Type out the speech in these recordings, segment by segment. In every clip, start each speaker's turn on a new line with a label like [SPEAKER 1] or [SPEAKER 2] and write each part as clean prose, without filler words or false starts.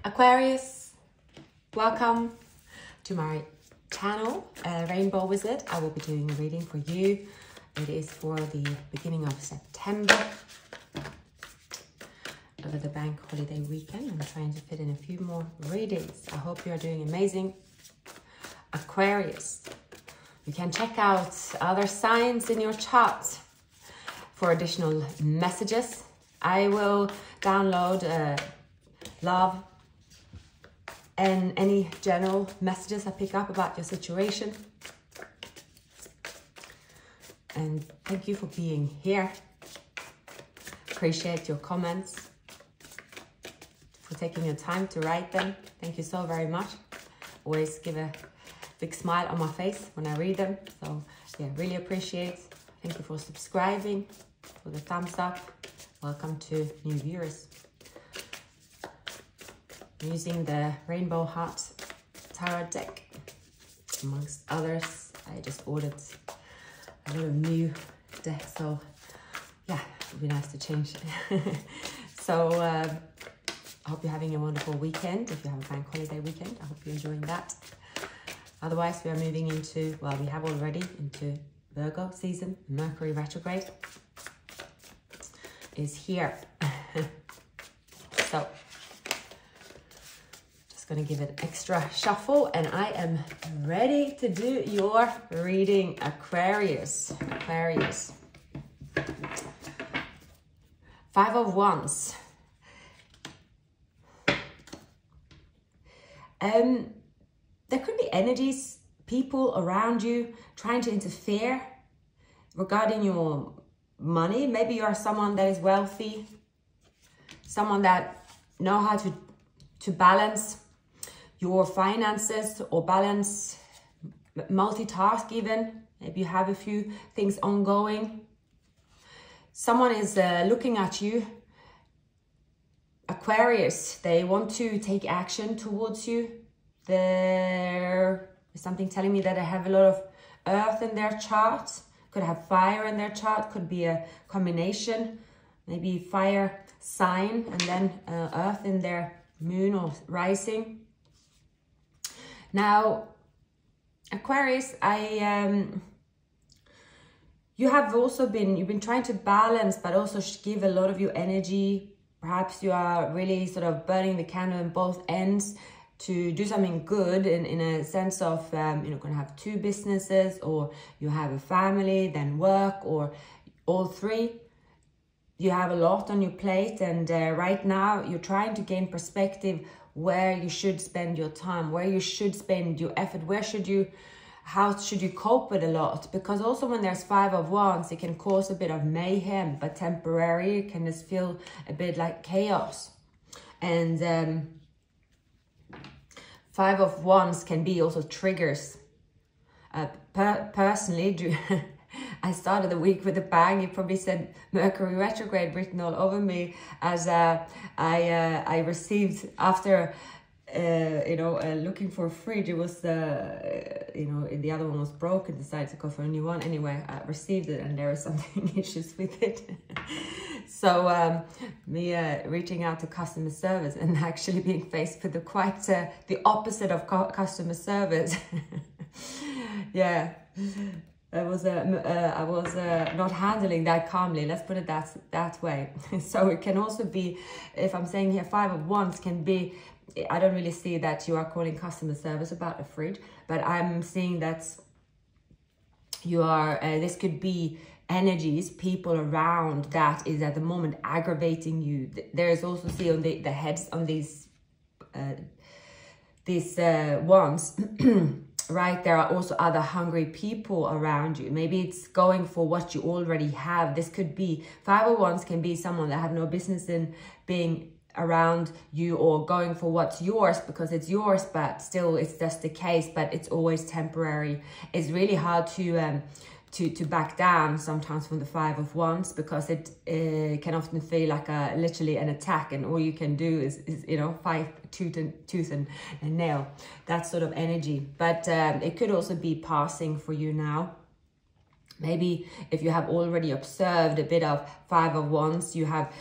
[SPEAKER 1] Aquarius, welcome to my channel, Rainbow Wizard. I will be doing a reading for you. It is for the beginning of September, over the bank holiday weekend. I'm trying to fit in a few more readings. I hope you are doing amazing, Aquarius. You can check out other signs in your chart for additional messages. I will download love and any general messages I pick up about your situation. And thank you for being here. Appreciate your comments, for taking your time to write them. Thank you so very much. Always give a big smile on my face when I read them. So yeah, really appreciate. Thank you for subscribing, for the thumbs up. Welcome to new viewers. I'm using the Rainbow Heart Tarot deck, amongst others. I just ordered a little new deck, so yeah, it would be nice to change. So I hope you're having a wonderful weekend. If you have a bank holiday weekend, I hope you're enjoying that. Otherwise, we are moving into, well, we have already into Virgo season. Mercury retrograde is here. So just gonna give it extra shuffle, and I am ready to do your reading, Aquarius. Aquarius. 5 of Wands. There could be energies, people around you trying to interfere regarding your money. Maybe you are someone that is wealthy, someone that know how to balance your finances or balance, multitask even. Maybe you have a few things ongoing. Someone is looking at you, Aquarius. They want to take action towards you. There is something telling me that they have a lot of earth in their chart. Could have fire in their chart. Could be a combination. Maybe fire sign and then earth in their moon or rising. Now, Aquarius, you have also you've been trying to balance, but also give a lot of your energy. Perhaps you are really sort of burning the candle in both ends to do something good in a sense of, you're going to have two businesses, or you have a family, then work, or all three. You have a lot on your plate, and right now you're trying to gain perspective where you should spend your time, where you should spend your effort, how should you cope with a lot. Because also when there's 5 of Wands, it can cause a bit of mayhem, but temporary. It can just feel a bit like chaos. And 5 of Wands can be also triggers. Personally, I started the week with a bang. You probably said Mercury retrograde written all over me, as I received after looking for a fridge. It was the other one was broken. Decided to go for a new one. Anyway, I received it, and there were something issues with it. So me reaching out to customer service and actually being faced with quite the opposite of customer service. Yeah, I was not handling that calmly. Let's put it that way. So it can also be, if I'm saying here 5 of Wands, can be, I don't really see that you are calling customer service about a fridge, but I'm seeing that you are, this could be energies, people around that is at the moment aggravating you. There is also, see on the heads on these wands, right? There are also other hungry people around you. Maybe it's going for what you already have. This could be, 5 of Wands can be someone that have no business in being around you or going for what's yours because it's yours, but still it's just the case, but it's always temporary. It's really hard to back down sometimes from the 5 of Wands, because it can often feel like literally an attack, and all you can do is fight tooth and nail, that sort of energy. But it could also be passing for you now. Maybe if you have already observed a bit of 5 of Wands, you have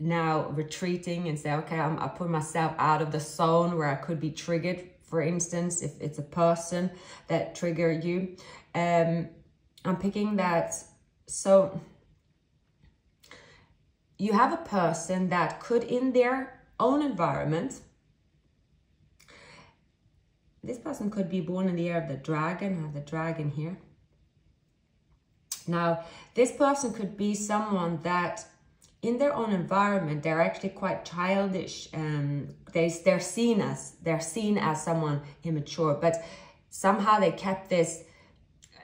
[SPEAKER 1] now retreating and say, okay, I put myself out of the zone where I could be triggered. For instance, if it's a person that triggered you, I'm picking that. So you have a person that could, in their own environment, this person could be born in the year of the dragon. I have the dragon here. Now, this person could be someone that in their own environment, they're actually quite childish. They're seen as someone immature, but somehow they kept this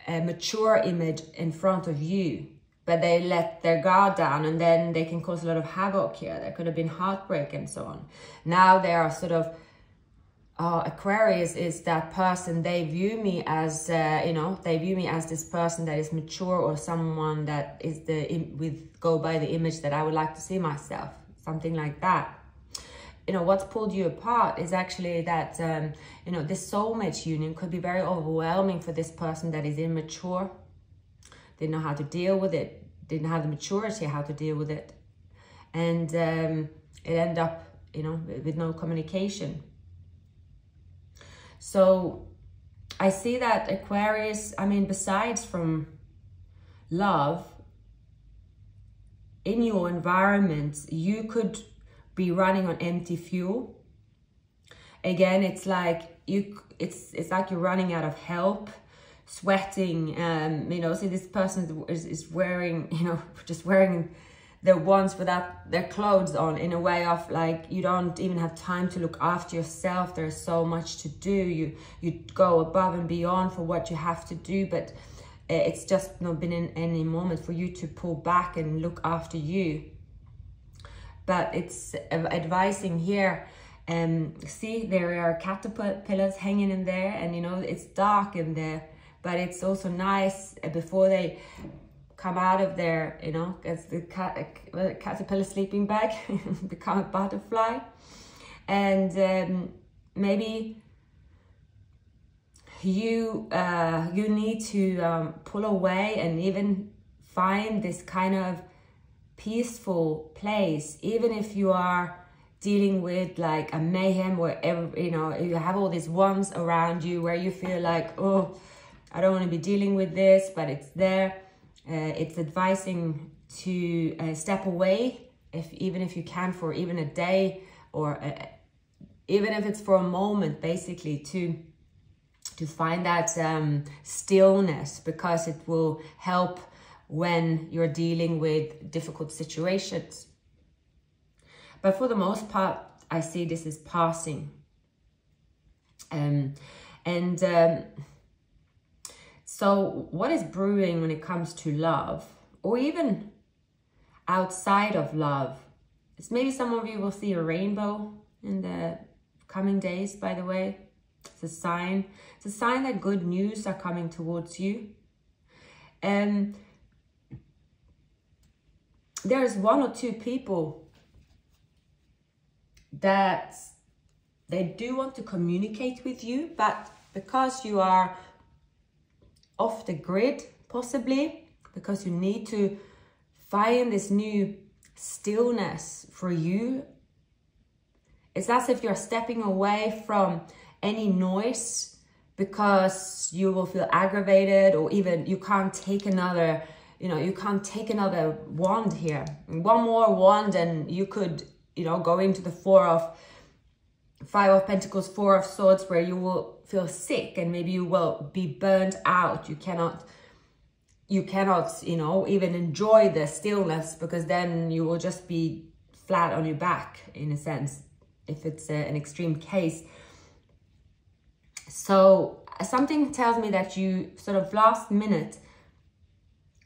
[SPEAKER 1] mature image in front of you, but they let their guard down, and then they can cause a lot of havoc here. There could have been heartbreak and so on. Now they are sort of, Aquarius is that person. They view me as, they view me as this person that is mature, or someone that is go by the image that I would like to see myself, something like that. What's pulled you apart is actually that, this soulmate union could be very overwhelming for this person that is immature. Didn't know how to deal with it, didn't have the maturity how to deal with it. And it ended up, with no communication. So I see that Aquarius, besides from love, in your environment, you could be running on empty fuel. Again, it's like it's like you're running out of help, sweating. See, this person is wearing, just wearing the ones without their clothes on, in a way of like, you don't even have time to look after yourself. There's so much to do. You go above and beyond for what you have to do, but it's just not been in any moment for you to pull back and look after you. But it's advising here, see, there are caterpillars hanging in there, and it's dark in there, but it's also nice before they come out of their, as the caterpillar sleeping bag, become a butterfly. And maybe you need to pull away and even find this kind of peaceful place, even if you are dealing with like a mayhem where you have all these ones around you where you feel like, oh, I don't want to be dealing with this, but it's there. It's advising to step away, even if you can, for even a day, or even if it's for a moment, basically to find that stillness, because it will help when you're dealing with difficult situations. But for the most part, I see this is passing. So what is brewing when it comes to love, or even outside of love? It's maybe some of you will see a rainbow in the coming days, by the way. It's a sign. It's a sign that good news are coming towards you. And there's one or two people that they do want to communicate with you, but because you are off the grid, possibly because you need to find this new stillness for you, it's as if you're stepping away from any noise, because you will feel aggravated, or even you can't take another, you can't take another wand here. One more wand and you could, go into the Five of Pentacles, Four of Swords, where you will feel sick and maybe you will be burnt out. You cannot, even enjoy the stillness, because then you will just be flat on your back, in a sense, if it's an extreme case. So something tells me that you sort of last minute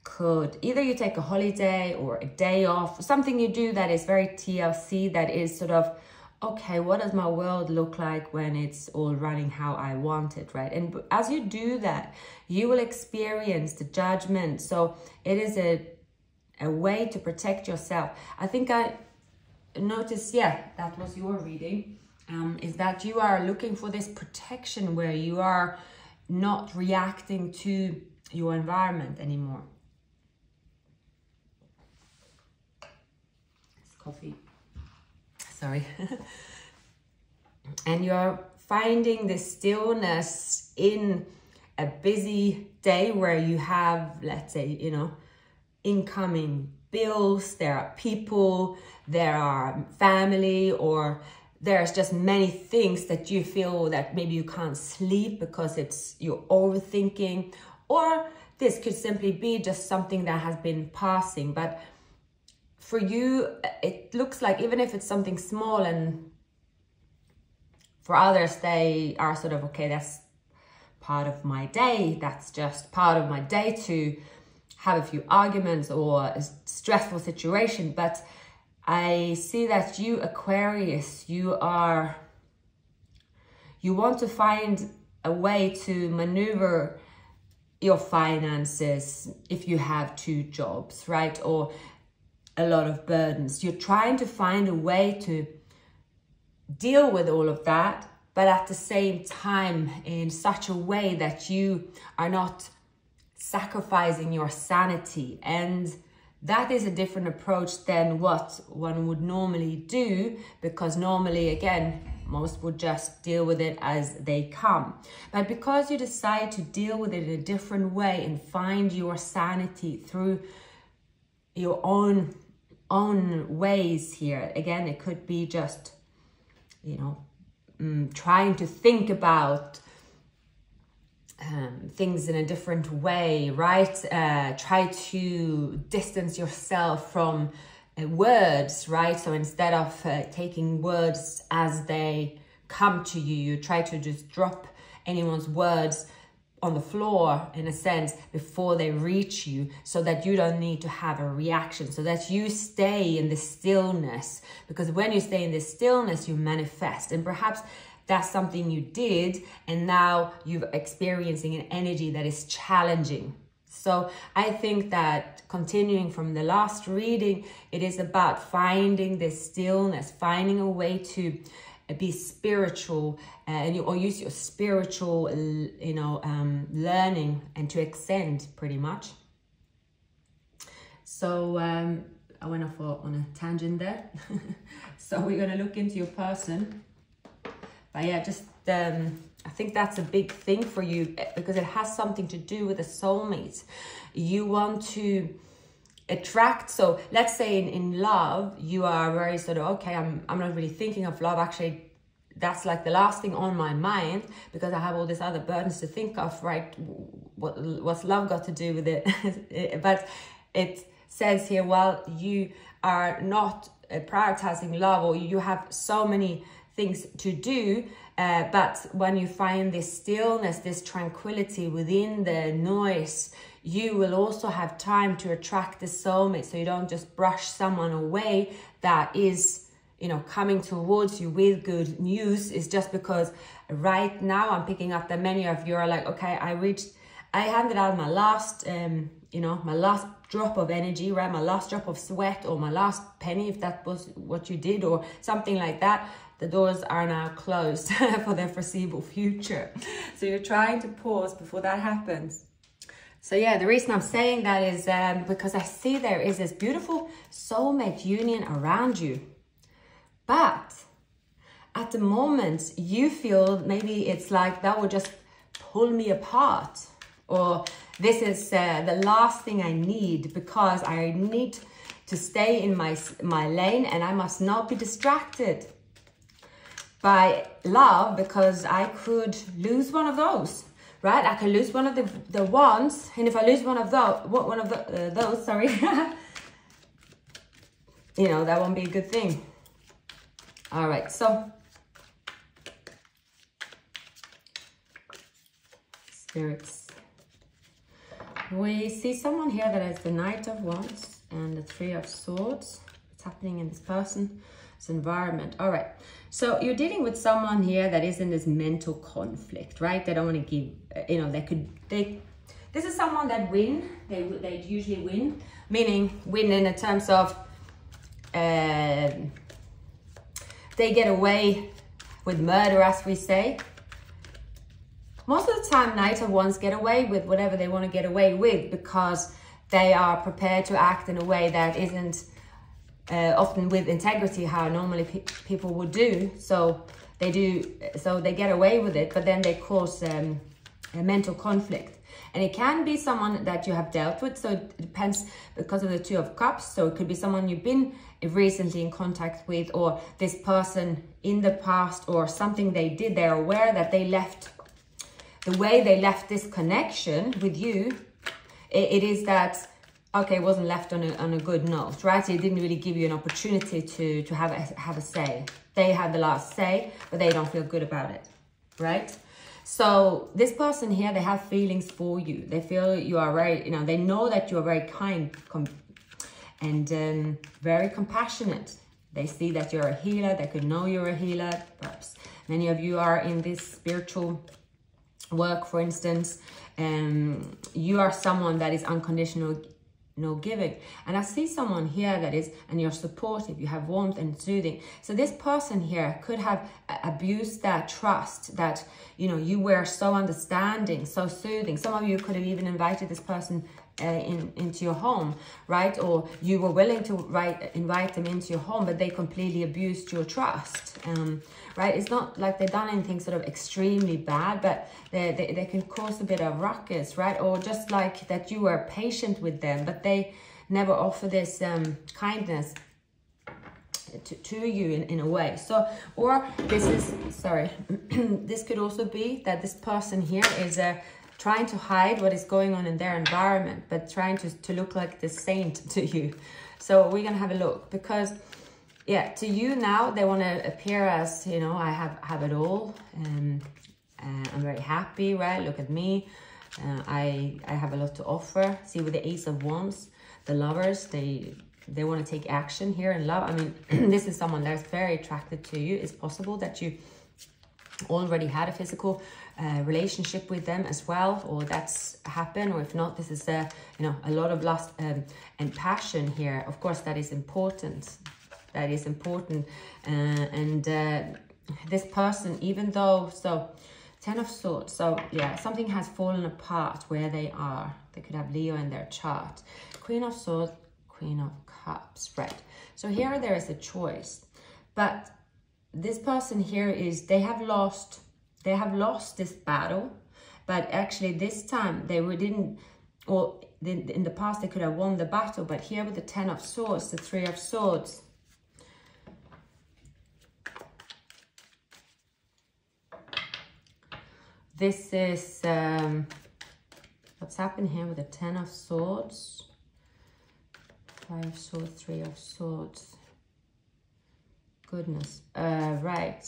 [SPEAKER 1] could, either you take a holiday or a day off, something you do that is very TLC, that is sort of, okay, what does my world look like when it's all running how I want it, right? And as you do that, you will experience the judgment. So it is a way to protect yourself. I think I noticed, yeah, that was your reading, is that you are looking for this protection where you are not reacting to your environment anymore. It's coffee. sorry. And you're finding the stillness in a busy day where you have, let's say, you know, incoming bills, there are people, there are family, or there's just many things that you feel that maybe you can't sleep because you're overthinking, or this could simply be just something that has been passing. But for you, it looks like, even if it's something small, and for others, they are sort of, okay, that's part of my day. That's just part of my day to have a few arguments or a stressful situation. But I see that you, Aquarius, you want to find a way to maneuver your finances if you have 2 jobs, right? Or a lot of burdens. You're trying to find a way to deal with all of that, but at the same time in such a way that you are not sacrificing your sanity. And that is a different approach than what one would normally do, because normally, again, most would just deal with it as they come. But because you decide to deal with it in a different way and find your sanity through your own ways here, again, it could be just, you know, trying to think about things in a different way, right? Try to distance yourself from words, right? So instead of taking words as they come to you, you try to just drop anyone's words on the floor, in a sense, before they reach you, so that you don't need to have a reaction, so that you stay in the stillness. Because when you stay in the stillness, you manifest. And perhaps that's something you did, and now you're experiencing an energy that is challenging. So I think that, continuing from the last reading, it is about finding this stillness, finding a way to be spiritual, or use your spiritual, learning, and to extend, pretty much. So I went off on a tangent there. So we're going to look into your person. But yeah, just I think that's a big thing for you, because it has something to do with a soulmate. You want to attract. So let's say in love, you are very sort of, okay, I'm not really thinking of love. Actually, that's like the last thing on my mind, because I have all these other burdens to think of, right? What's love got to do with it? But it says here, well, you are not prioritizing love, or you have so many things to do, but when you find this stillness, this tranquility within the noise, you will also have time to attract the soulmate. So you don't just brush someone away that is, you know, coming towards you with good news. Is just because right now I'm picking up that many of you are like, okay, I handed out my last, my last drop of energy, right? My last drop of sweat, or my last penny, if that was what you did, or something like that. The doors are now closed for the foreseeable future. So you're trying to pause before that happens. So yeah, the reason I'm saying that is because I see there is this beautiful soulmate union around you. But at the moment, you feel maybe it's like that would just pull me apart. Or this is the last thing I need, because I need to stay in my lane, and I must not be distracted by love, because I could lose one of those, right? I can lose one of the ones, and if I lose one of those, sorry, you know, that won't be a good thing. All right, so spirits, we see someone here that has the Knight of Wands and the Three of Swords. What's happening in this person? Environment. All right, so you're dealing with someone here that is in this mental conflict, right? They don't want to give, this is someone that they usually win, meaning win in the terms of they get away with murder, as we say. Most of the time, Knight of Wands get away with whatever they want to get away with, because they are prepared to act in a way that isn't often with integrity, how normally people would do. So they get away with it, but then they cause a mental conflict. And it can be someone that you have dealt with, so it depends because of the Two of Cups. So it could be someone you've been recently in contact with, or this person in the past, or something they did. They're aware that they left, the way they left this connection with you, it is that, okay, it wasn't left on a good note, right? So it didn't really give you an opportunity to have a say. They have the last say, but they don't feel good about it, right? So this person here, they have feelings for you. They feel you are very, they know that you are very kind and very compassionate. They see that you're a healer. They could know you're a healer. Perhaps many of you are in this spiritual work, for instance. You are someone that is unconditional, giving. And I see someone here that is, and you're supportive, you have warmth and soothing. So this person here could have abused that trust, that, you were so understanding, so soothing. Some of you could have even invited this person into your home, right? Or you were willing to invite them into your home, but they completely abused your trust, right? It's not like they've done anything sort of extremely bad, but they can cause a bit of ruckus, right? Or just like that you were patient with them, but they never offer this kindness to you in a way. So, or this is, sorry, this could also be that this person here is trying to hide what is going on in their environment, but trying to look like the saint to you. So we're gonna have a look, because yeah, to you now, they want to appear as, I have it all, and I'm very happy, right? Look at me. I have a lot to offer. See, with the Ace of Wands, the lovers, they want to take action here in love. I mean, this is someone that's very attracted to you. It's possible that you already had a physical relationship with them as well, or that's happened, or if not, this is a lot of lust and passion here. Of course, that is important. That is important. And this person, even though, so Ten of Swords, so yeah, something has fallen apart where they are. They could have Leo in their chart. Queen of Swords, Queen of Cups, right? So here there is a choice, but this person here is, they have lost this battle, but actually this time in the past they could have won the battle, but here with the Ten of Swords, the Three of Swords, this is what's happened here with the Ten of Swords, Five of Swords, Three of Swords. Goodness, right.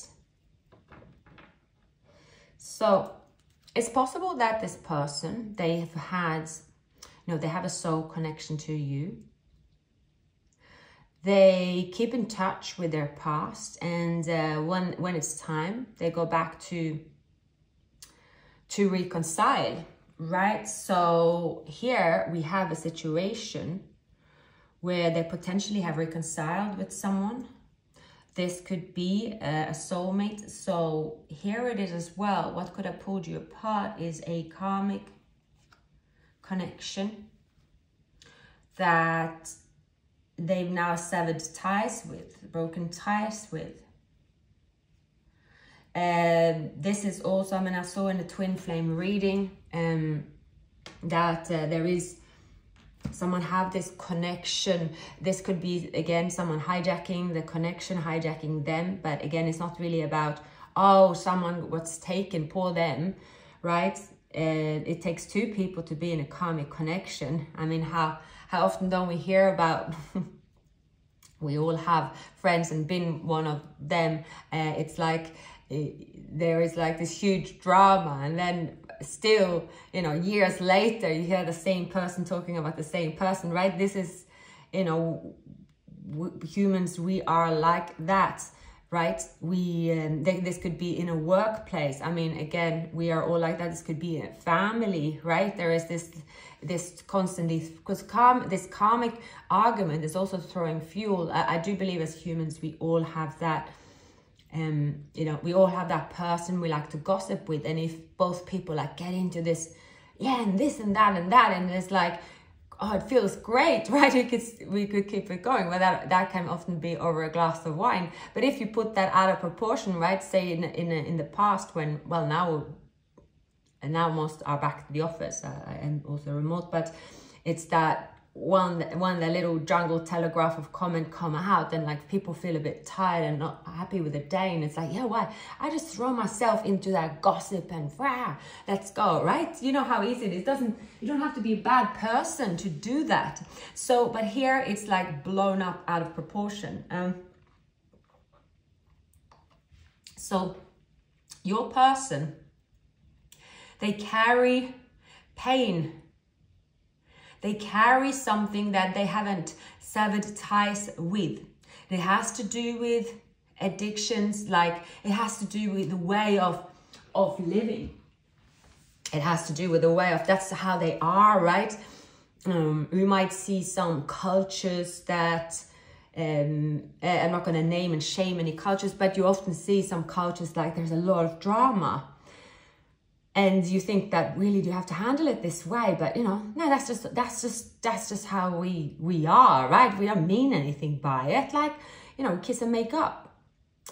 [SPEAKER 1] So it's possible that this person, they have had, they have a soul connection to you. They keep in touch with their past, and when it's time, they go back to reconcile, right? So here we have a situation where they potentially have reconciled with someone. This could be a soulmate. So here it is as well. What could have pulled you apart is a karmic connection that they've now severed ties with, broken ties with. This is also, I saw in the twin flame reading that there is someone have this connection. This could be, again, someone hijacking the connection, hijacking them. But again, it's not really about, someone was taken, poor them, right? It takes two people to be in a karmic connection. I mean, how often don't we hear about, we all have friends and been one of them. It's like, there is like this huge drama, and then still, years later, you hear the same person talking about the same person, right? This is, humans, we are like that, right? This could be in a workplace. I mean, again, we are all like that. This could be a family, right? There is this constantly, because this karmic argument is also throwing fuel. I do believe as humans, we all have that. We all have that person we like to gossip with, and if both people like get into this, and this and that, and it's like oh, it feels great, right? We could keep it going. Well, that can often be over a glass of wine. But if you put that out of proportion, right? Say in the past, when, well, now most are back to the office and also remote, but it's that when the little jungle telegraph of comment come out, and like people feel a bit tired and not happy with the day, and it's like, yeah, why? I just throw myself into that gossip and let's go, right? You know how easy it is. You don't have to be a bad person to do that. So, but here it's like blown up out of proportion. So your person, they carry pain. They carry something that they haven't severed ties with. It has to do with addictions, like it has to do with the way of living. It has to do with the way of, that's how they are, right? We might see some cultures that, I'm not going to name and shame any cultures, but you often see some cultures like there's a lot of drama. And you think that, really, do you have to handle it this way? But, you know, no, that's just how we are, right? We don't mean anything by it. Like, you know, kiss and make up.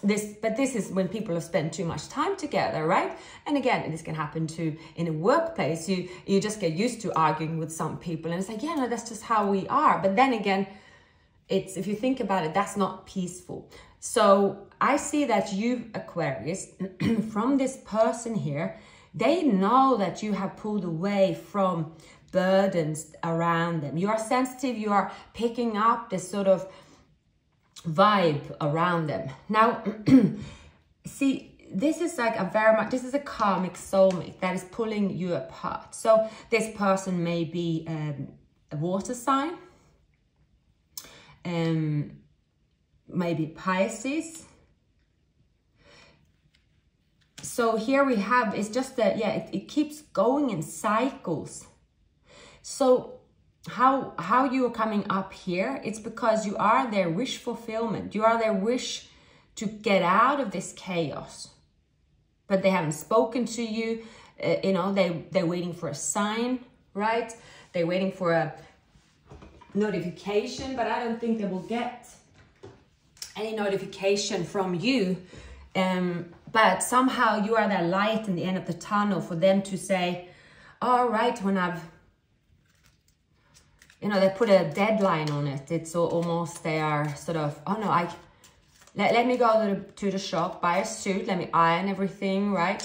[SPEAKER 1] But this is when people have spent too much time together, right? And again, this can happen too in a workplace. You just get used to arguing with some people, and it's like, yeah, no, that's just how we are. But then again, if you think about it, that's not peaceful. So I see that you, Aquarius, from this person here, they know that you have pulled away from burdens around them. You are sensitive, you are picking up this sort of vibe around them. Now, see, this is like this is a karmic soulmate that is pulling you apart. So this person may be a water sign, maybe Pisces. So here we have, it's just that, yeah, it keeps going in cycles. So how you are coming up here, it's because you are their wish fulfillment. You are their wish to get out of this chaos. But they haven't spoken to you. You know, they're waiting for a sign, right? They're waiting for a notification, but I don't think they will get any notification from you. But somehow you are that light in the end of the tunnel for them to say, all right, when they put a deadline on it. It's almost, they are sort of, oh no, let me go to the shop, buy a suit, let me iron everything, right?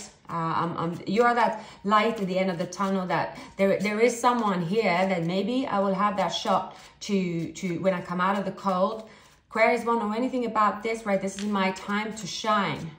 [SPEAKER 1] You are that light at the end of the tunnel, that there is someone here that maybe I will have that shot to when I come out of the cold. Aquarius won't know anything about this, right? This is my time to shine.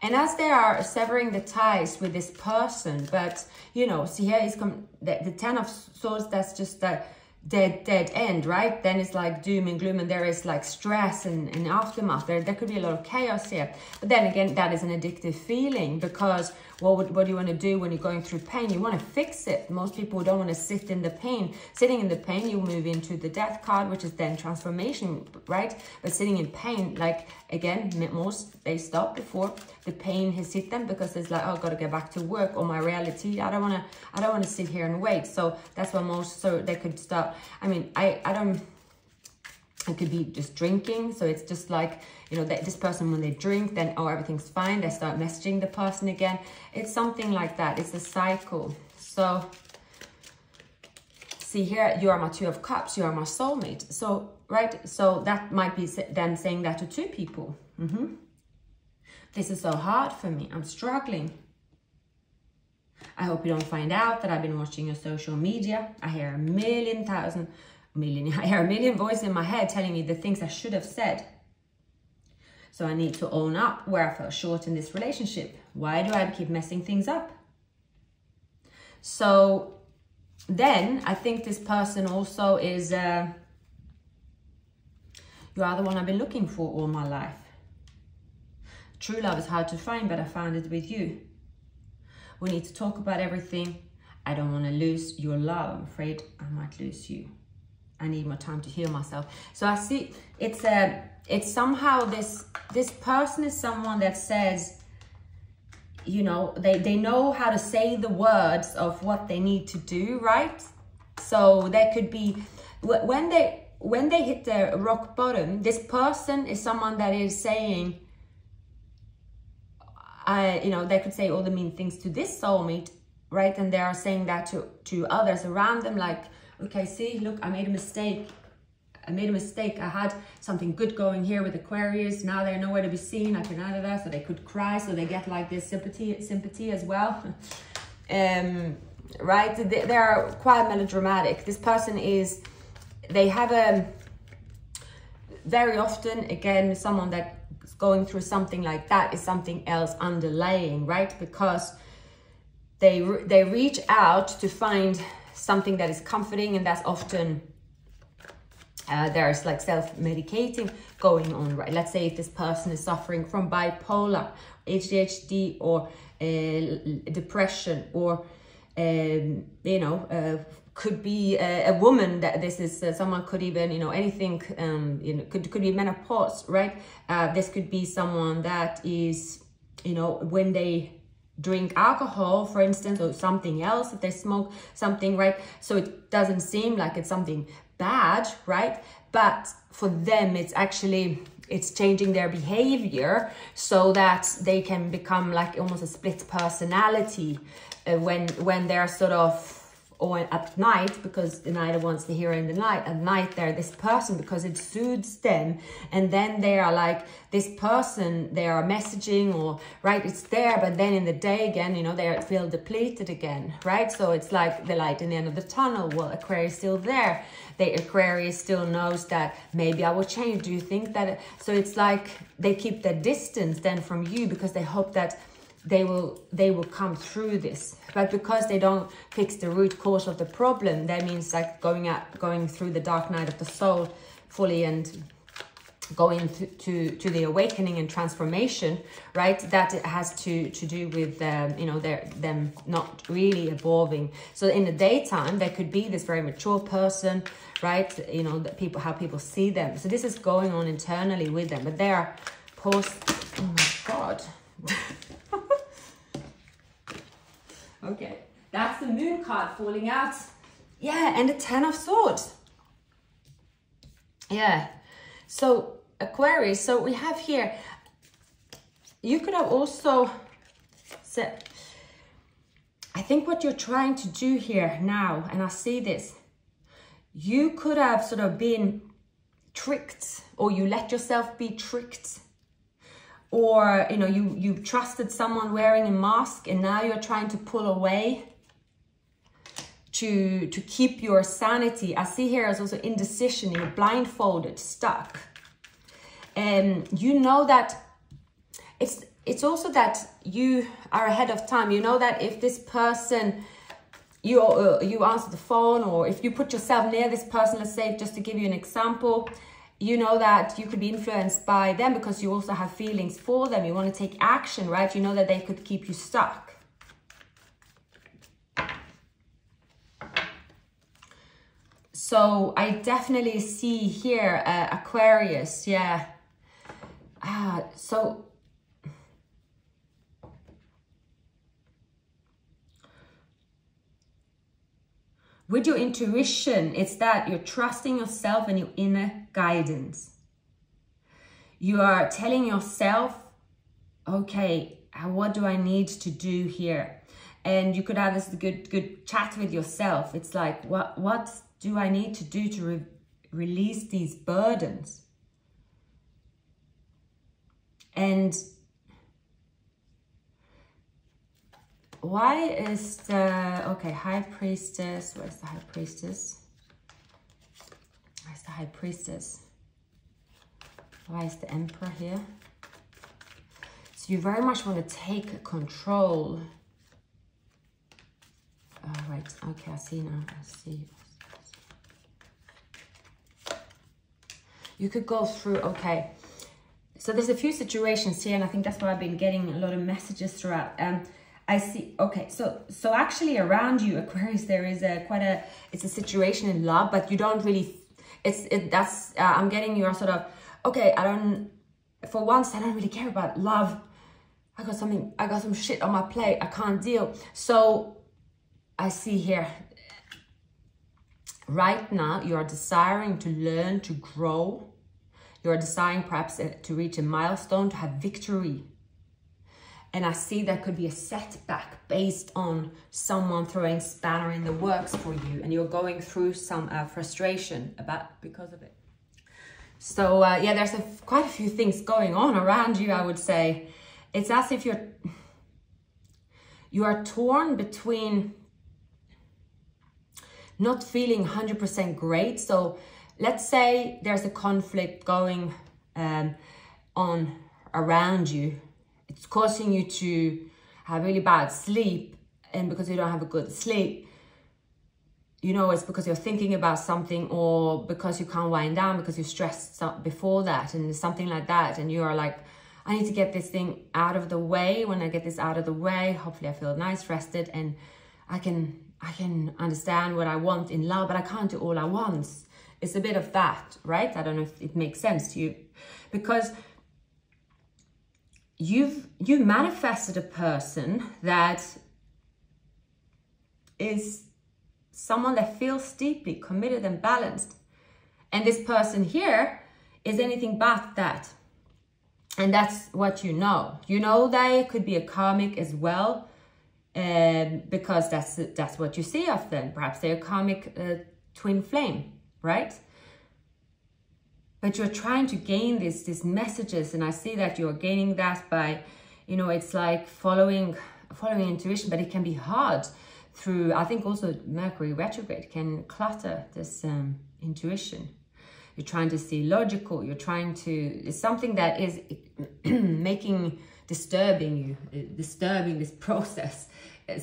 [SPEAKER 1] And as they are severing the ties with this person, but, you know, see here is the Ten of Swords, that's just that dead end, right? Then it's like doom and gloom, and there is like stress and aftermath. There could be a lot of chaos here. But then again, that is an addictive feeling, because what do you want to do when you're going through pain? You want to fix it. Most people don't want to sit in the pain. Sitting in the pain, you move into the Death card, which is then transformation, right? But sitting in pain, like, again, most, they stop before the pain has hit them, because it's like, oh, I've got to get back to work, or my reality, I don't want to sit here and wait. So that's why so they could start. I mean, I could be just drinking. So it's just like, you know, this person, when they drink, then, oh, everything's fine. They start messaging the person again. It's something like that. It's a cycle. So see here, you are my Two of Cups. You are my soulmate. So, right. So that might be then saying that to two people. This is so hard for me. I'm struggling. I hope you don't find out that I've been watching your social media. I hear a million voices in my head telling me the things I should have said. So I need to own up where I fell short in this relationship. Why do I keep messing things up? So then I think this person also is, you are the one I've been looking for all my life. True love is hard to find, but I found it with you. We need to talk about everything. I don't want to lose your love. I'm afraid I might lose you. I need more time to heal myself. So I see it's somehow this person is someone that says, you know, they know how to say the words of what they need to do, right? So there could be, when they hit the rock bottom, this person is someone that is saying, you know, they could say all the mean things to this soulmate, right? And they are saying that to others around them, like, okay, see, look, I made a mistake. I had something good going here with Aquarius. Now they're nowhere to be seen. I can add that, so they could cry. So they get like this sympathy as well. Right? They are quite melodramatic. This person is, they have a, very often, again, someone that's going through something like that is something else underlying, right? Because they reach out to find something that is comforting, and that's often there's like self-medicating going on, right? Let's say if this person is suffering from bipolar, ADHD, or depression, or you know, could be a woman that this is someone, could even, you know, anything, you know, could be menopause, right? This could be someone that is, you know, when they drink alcohol, for instance, or something else, if they smoke something, right? So it doesn't seem like it's something bad, right? But for them, it's actually, it's changing their behavior so that they can become like almost a split personality when they're sort of, or at night, because the night wants to hear in the night, at night they're this person because it soothes them, and then they are like this person, they are messaging, or right, it's there, but then in the day again, you know, they feel depleted again, right? So it's like the light in the end of the tunnel. Well, Aquarius is still there. The Aquarius still knows that maybe I will change. Do you think that? So it's like they keep their distance then from you because they hope that they will come through this. But because they don't fix the root cause of the problem, that means like going through the dark night of the soul fully and going to the awakening and transformation, right? That it has to do with you know, them not really evolving. So in the daytime, there could be this very mature person, right? You know, that how people see them. So this is going on internally with them, but they are oh my God. Okay, that's the Moon card falling out. Yeah, and the Ten of Swords. Yeah, so Aquarius, so we have here, you could have also said, I think what you're trying to do here now, and I see this, you could have sort of been tricked, or you let yourself be tricked. Or, you know, you trusted someone wearing a mask, and now you're trying to pull away to keep your sanity. I see here as also indecision. You're blindfolded, stuck. And you know that it's also that you are ahead of time. You know that if this person, you answer the phone, or if you put yourself near this person, let's say, just to give you an example, you know that you could be influenced by them because you also have feelings for them. You want to take action, right? You know that they could keep you stuck. So I definitely see here Aquarius, yeah. So with your intuition, it's that you're trusting yourself and your inner guidance. You are telling yourself, okay, what do I need to do here? And you could have this good chat with yourself. It's like, what do I need to do to release these burdens? And why is the, okay, High Priestess, where's the High Priestess? Where's the High Priestess? Why is the Emperor here? So you very much want to take control. Right, okay, I see now, I see. You could go through, okay. So there's a few situations here, and I think that's why I've been getting a lot of messages throughout. I see, okay, so actually around you, Aquarius, there is it's a situation in love, but you don't really, I'm getting your sort of, okay, for once, I don't really care about love. I got some shit on my plate, I can't deal. So I see here, right now you are desiring to learn, to grow. You are desiring perhaps to reach a milestone, to have victory. And I see that could be a setback based on someone throwing spanner in the works for you, and you're going through some frustration because of it. So yeah, there's quite a few things going on around you, I would say. It's as if you are torn between not feeling 100% great. So let's say there's a conflict going on around you. It's causing you to have really bad sleep, and because you don't have a good sleep, you know, it's because you're thinking about something, or because you can't wind down because you're stressed before that, and something like that, and you are like, I need to get this thing out of the way. When I get this out of the way, hopefully I feel nice, rested, and I can understand what I want in love, but I can't do all at once. It's a bit of that, right? I don't know if it makes sense to you, because you manifested a person that is someone that feels deeply committed and balanced. And this person here is anything but that. And that's what you know. You know they could be a karmic as well, because that's what you see of them. Perhaps they're a karmic twin flame, right? But you're trying to gain these messages, and I see that you're gaining that by, you know, it's like following intuition, but it can be hard through, I think also Mercury retrograde can clutter this intuition. You're trying to see logical, it's something that is disturbing this process.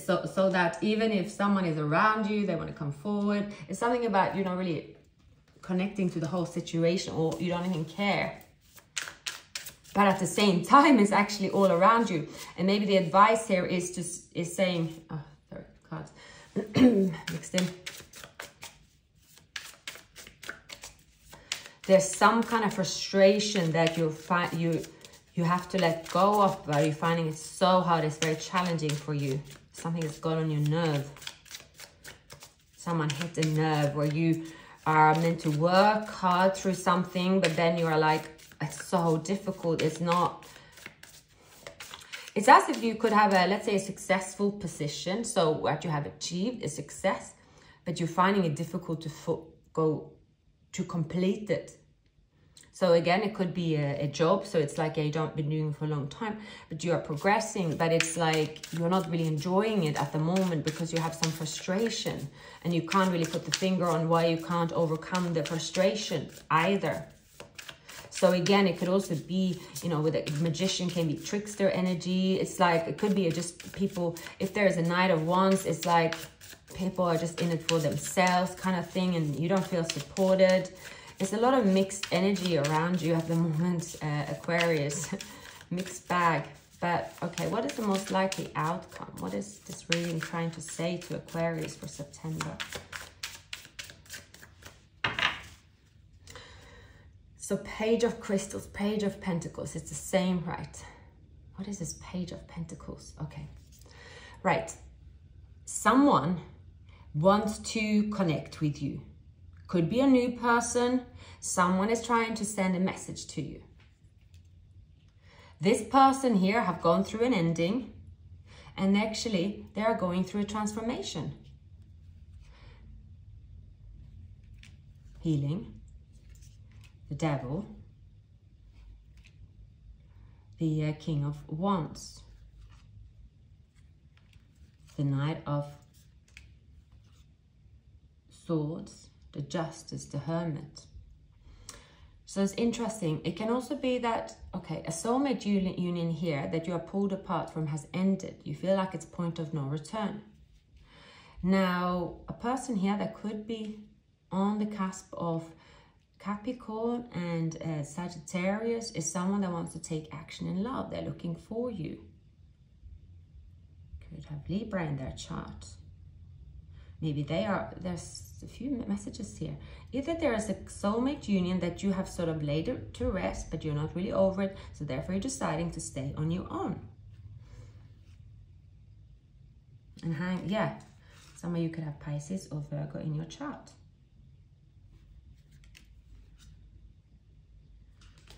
[SPEAKER 1] So that even if someone is around you, they want to come forward, it's something about, you know, really connecting to the whole situation, or you don't even care. But at the same time, it's actually all around you. And maybe the advice here is saying, oh, sorry, cards mixed in. There's some kind of frustration that you have to let go of, but you're finding it so hard. It's very challenging for you. Something that's got on your nerve. Someone hit a nerve where you are meant to work hard through something, but then you are like, it's so difficult. It's as if you could have let's say a successful position. So what you have achieved is success, but you're finding it difficult to complete it. So again, it could be a job. So it's like you don't been doing it for a long time, but you are progressing, but it's like you're not really enjoying it at the moment because you have some frustration, and you can't really put the finger on why you can't overcome the frustration either. So again, it could also be, you know, with a magician can be trickster energy. It's like, it could be just people, if there's a Knight of Wands, it's like people are just in it for themselves kind of thing, and you don't feel supported. There's a lot of mixed energy around you at the moment, Aquarius. Mixed bag. But, okay, what is the most likely outcome? What is this reading trying to say to Aquarius for September? So, Page of Crystals, Page of Pentacles. It's the same, right? What is this Page of Pentacles? Okay. Right. Someone wants to connect with you. Could be a new person. Someone is trying to send a message to you. This person here have gone through an ending, and actually they are going through a transformation. Healing. The Devil. The King of Wands. The Knight of Swords. The Justice, the Hermit. So it's interesting. It can also be that, okay, a soulmate union here that you are pulled apart from has ended. You feel like it's point of no return. Now, a person here that could be on the cusp of Capricorn and Sagittarius is someone that wants to take action in love. They're looking for you. Could have Libra in their chart. Maybe there's a few messages here. Either there is a soulmate union that you have sort of laid to rest, but you're not really over it. So therefore you're deciding to stay on your own. And yeah, some of you could have Pisces or Virgo in your chart.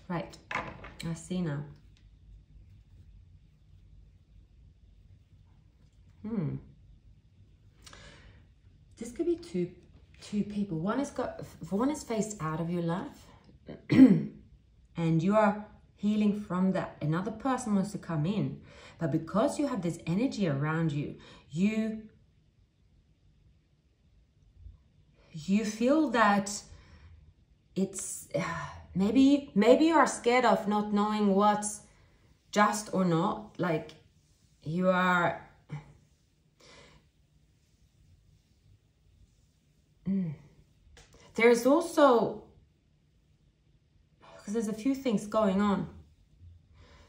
[SPEAKER 1] Right, I see now. This could be two people. One is faced out of your life, and you are healing from that. Another person wants to come in, but because you have this energy around you, you feel that it's maybe you are scared of not knowing what's just or not. Like you are. There's also, because there's a few things going on.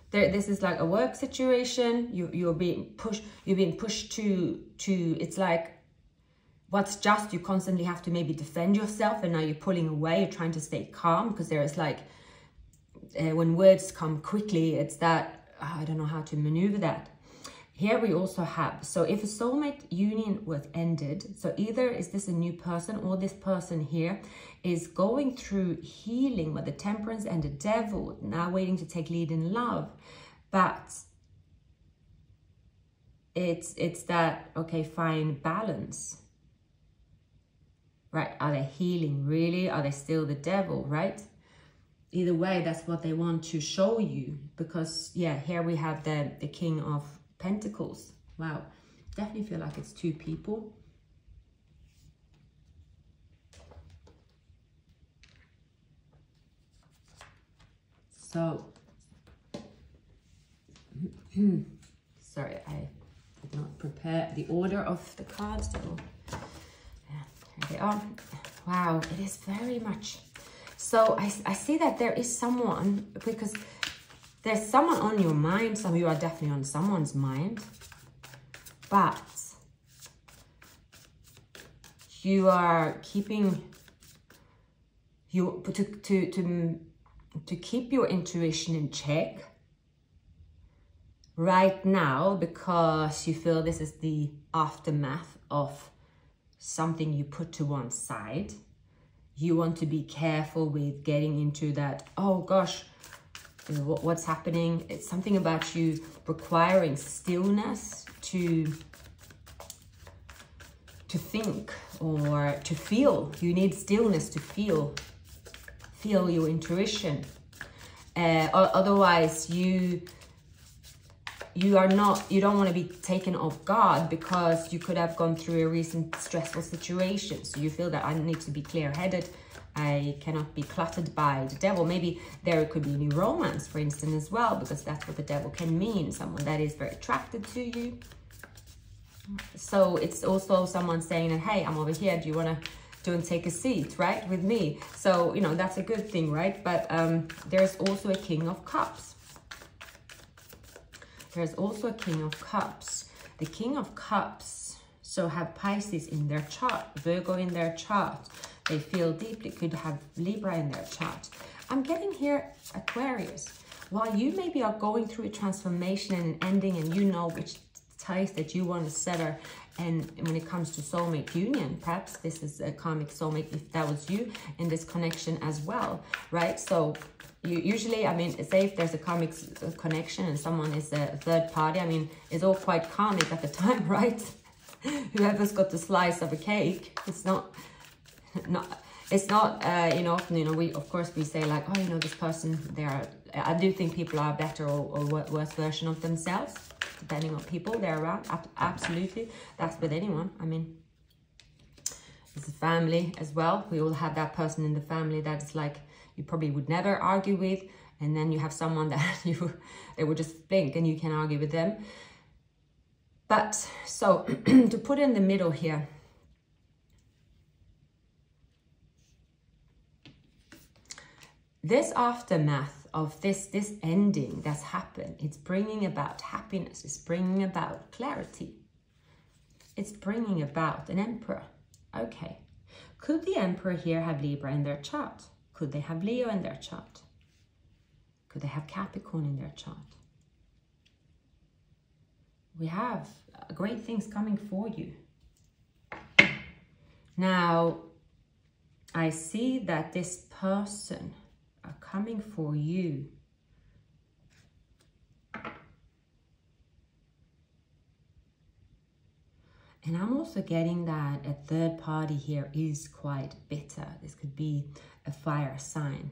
[SPEAKER 1] This is like a work situation. You're being pushed to. It's like what's just. You constantly have to maybe defend yourself, and now you're pulling away. You're trying to stay calm because there is like when words come quickly. It's that I don't know how to maneuver that. Here we also have, so if a soulmate union was ended, so either is this a new person or this person here is going through healing with the Temperance and the Devil, now waiting to take lead in love. But it's that, okay, fine, balance. Right, are they healing really? Are they still the devil, right? Either way, that's what they want to show you. Because, yeah, here we have the King of Pentacles. Wow, definitely feel like it's two people. So, sorry, I did not prepare the order of the cards. So, yeah, here they are. Wow, it is very much. So I see that there is someone, because there's someone on your mind. Some of you are definitely on someone's mind. But you are keeping to keep your intuition in check right now, because you feel this is the aftermath of something you put to one side. You want to be careful with getting into that, oh gosh, what's happening. It's something about you requiring stillness to think or to feel. You need stillness to feel your intuition. Otherwise you don't want to be taken off guard, because you could have gone through a recent stressful situation. So you feel that I need to be clear-headed. I cannot be cluttered by the devil. Maybe there could be new romance, for instance, as well, because that's what the devil can mean. Someone that is very attracted to you. So it's also someone saying that, hey, I'm over here. Do you want to do and take a seat, right, with me? So, you know, that's a good thing, right? But there's also a King of Cups. There's also a King of Cups. The King of Cups, so have Pisces in their chart, Virgo in their chart. They feel deeply, could have Libra in their chart. I'm getting here Aquarius. While you maybe are going through a transformation and an ending, and you know which ties that you want to sever, and when it comes to soulmate union, perhaps this is a karmic soulmate if that was you in this connection as well, right? So you usually, I mean, say if there's a karmic connection and someone is a third party, I mean, it's all quite karmic at the time, right? Whoever's got the slice of a cake, it's not, you know, often, you know, of course we say like, oh, you know, this person, I do think people are better or worse version of themselves, depending on people they're around. Absolutely, that's with anyone. I mean, it's a family as well. We all have that person in the family that is like, you probably would never argue with, and then you have someone that they would just blink and you can argue with them. But so to put in the middle here, this aftermath of this ending that's happened, it's bringing about happiness, it's bringing about clarity, it's bringing about an Emperor. Okay, could the Emperor here have Libra in their chart? Could they have Leo in their chart? Could they have Capricorn in their chart? We have great things coming for you. Now, I see that this person, a coming for you. And I'm also getting that a third party here is quite bitter. This could be a fire sign.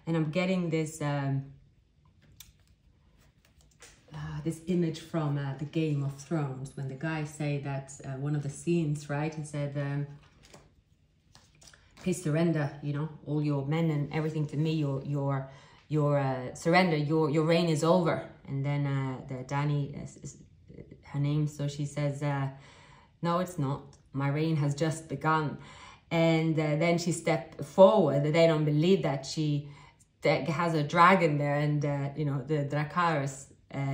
[SPEAKER 1] And I'm getting this this image from the Game of Thrones, when the guy say that one of the scenes, right? He said, please surrender, you know, all your men and everything to me. Your surrender. Your reign is over. And then the Dany is her name, so she says, no, it's not. My reign has just begun. And then she stepped forward. They don't believe that she has a dragon there, and you know, the Dracarys,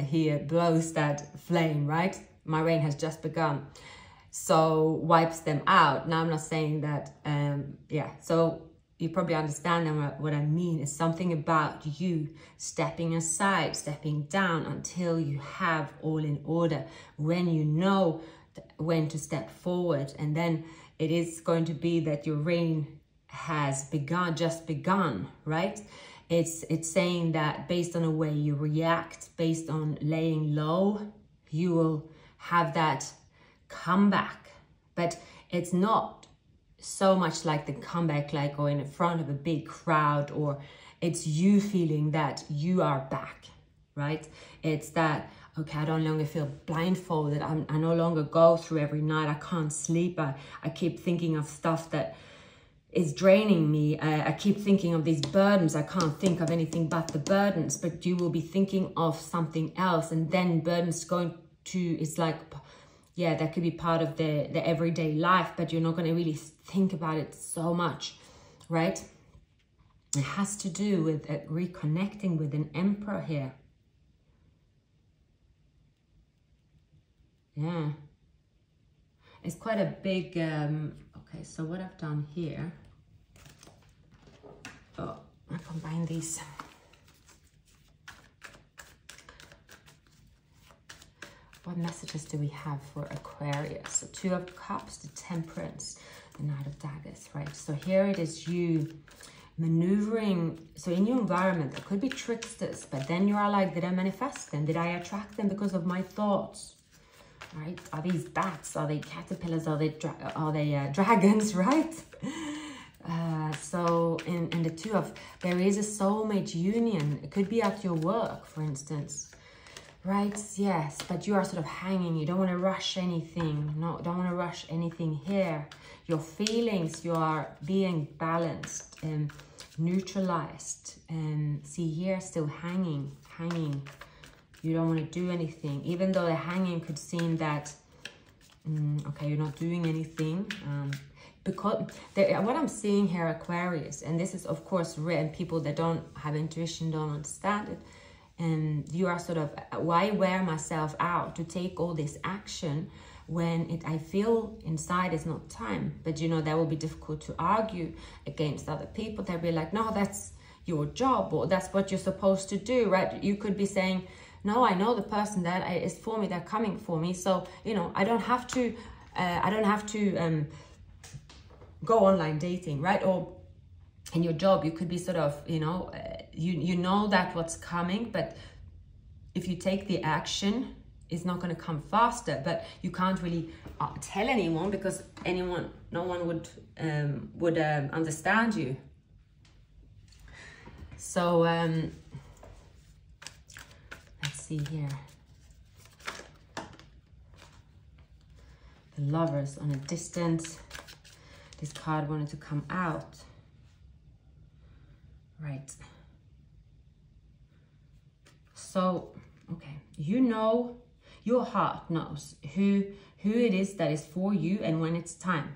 [SPEAKER 1] he blows that flame, right? My reign has just begun. So wipes them out. Now I'm not saying that, yeah, so you probably understand what I mean. It's something about you stepping aside, stepping down until you have all in order. When you know when to step forward, and then it is going to be that your reign has begun, just begun, right? It's saying that based on the way you react, based on laying low, you will have that comeback. But it's not so much like the comeback, like going in front of a big crowd, or it's you feeling that you are back, right? It's that, okay, I don't longer feel blindfolded. I no longer go through every night. I can't sleep. I keep thinking of stuff that is draining me. I keep thinking of these burdens. I can't think of anything but the burdens. But you will be thinking of something else. And then burdens going to, it's like, yeah, that could be part of the everyday life, but you're not going to really think about it so much, right? It has to do with reconnecting with an emperor here. Yeah, it's quite a big, okay, so what I've done here, oh, I combine these. What messages do we have for Aquarius? So Two of Cups, the Temperance, the Knight of Daggers, right? So here it is you maneuvering. So in your environment, there could be tricksters, but then you are like, did I manifest them? Did I attract them because of my thoughts? Right? Are these bats? Are they caterpillars? Are they dragons? Right? So in the Two of, there is a soulmate union. It could be at your work, for instance. Right? Yes, but you are sort of hanging. You don't want to rush anything. No, don't want to rush anything here. Your feelings, you are being balanced and neutralized. And see here, still hanging. You don't want to do anything, even though the hanging could seem that, okay, you're not doing anything. Because what I'm seeing here, Aquarius, and this is, of course, written, people that don't have intuition don't understand it. And you are sort of, why wear myself out to take all this action when I feel inside it's not time? But, you know, that will be difficult to argue against other people. They'll be like, no, that's your job, or that's what you're supposed to do, right? You could be saying, no, I know the person that is for me, they're coming for me. So, you know, I don't have to go online dating, right? Or in your job, you could be sort of, you know, you know that what's coming, but if you take the action, it's not going to come faster. But you can't really tell anyone, because no one would understand you. So let's see here. The Lovers on a distance. This card wanted to come out. Right. So, okay, you know, your heart knows who it is that is for you and when it's time.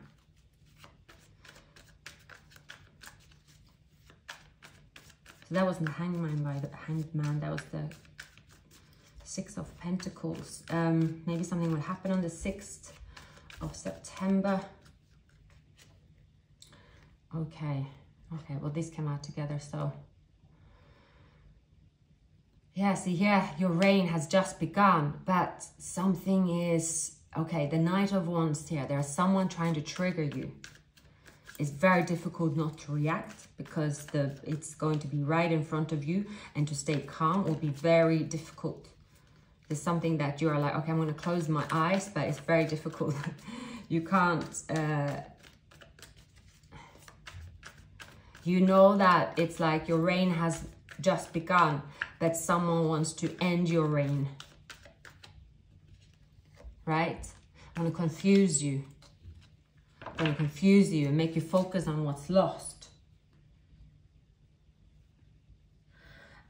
[SPEAKER 1] So that wasn't the Hangman by the Hanged Man, that was the Six of Pentacles. Maybe something will happen on the 6th of September. Okay, well, these came out together, so. Yeah, see here, your reign has just begun, but something is, okay, the Knight of Wands here, there's someone trying to trigger you. it's very difficult not to react, because it's going to be right in front of you, and to stay calm will be very difficult. It's something that you're like, okay, I'm going to close my eyes, but it's very difficult. You can't, you know that it's like your reign has just begun, but someone wants to end your reign, right? I want to confuse you. I'm going to confuse you and make you focus on what's lost.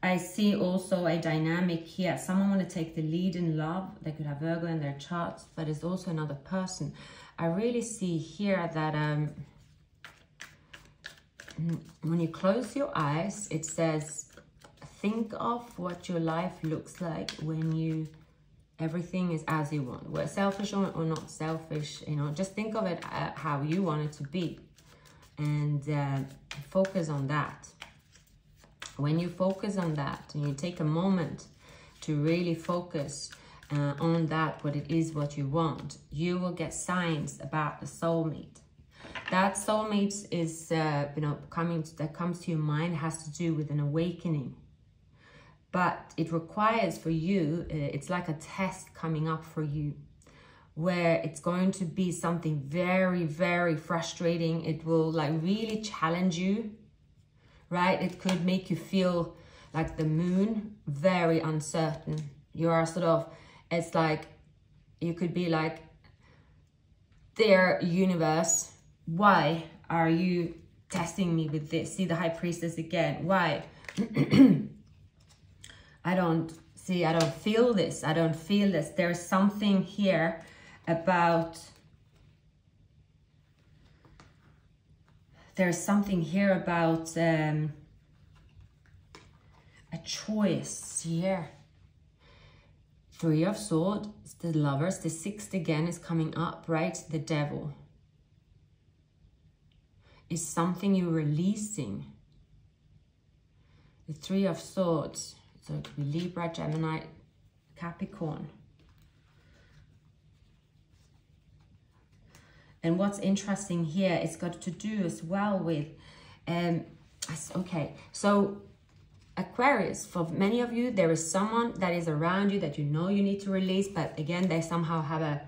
[SPEAKER 1] I see also a dynamic here. Someone want to take the lead in love. They could have Virgo in their charts, but it's also another person. I really see here that when you close your eyes, it says, think of what your life looks like when everything is as you want. Whether selfish or not selfish, you know, just think of it how you want it to be, and focus on that. When you focus on that and you take a moment to really focus on that, what it is, what you want, you will get signs about the soulmate. That soulmate is, you know, that comes to your mind, has to do with an awakening. But it requires for you, it's like a test coming up for you, where it's going to be something very, very frustrating. It will like really challenge you, right? It could make you feel like the moon, very uncertain. You are sort of, it's like, you could be like, dear universe, why are you testing me with this? See the High Priestess again. Why? I don't feel this. I don't feel this. There's something here about, a choice here. Three of Swords, the Lovers, the Sixth again is coming up, right? The Devil. Is something you're releasing. The Three of Swords. So it could be Libra, Gemini, Capricorn. And what's interesting here, it's got to do as well with, okay, so Aquarius, for many of you, there is someone that is around you that you know you need to release, but again, they somehow have a,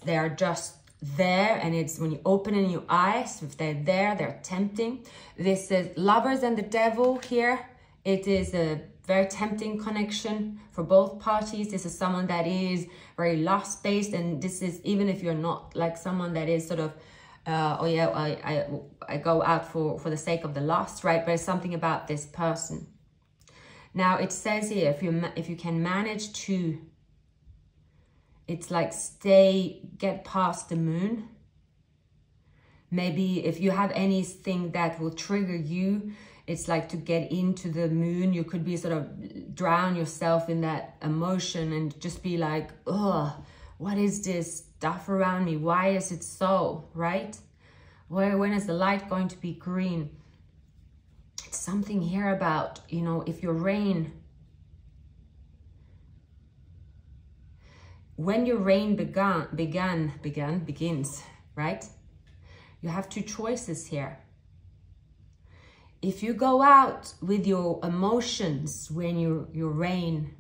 [SPEAKER 1] they are just there, and it's when you open in your eyes, if they're there, they're tempting. This is Lovers and the Devil here. It is a very tempting connection for both parties. This is someone that is very lust-based, and this is, even if you're not like someone that is sort of, oh yeah, I go out for the sake of the lust, right? But it's something about this person. Now it says here, if you can manage to, it's like get past the moon. Maybe if you have anything that will trigger you, it's like to get into the moon. You could be sort of drown yourself in that emotion and just be like, oh, what is this stuff around me? Why is it so, right? When is the light going to be green? It's something here about, you know, if your reign, when your reign begins, right? You have two choices here. If you go out with your emotions when your reign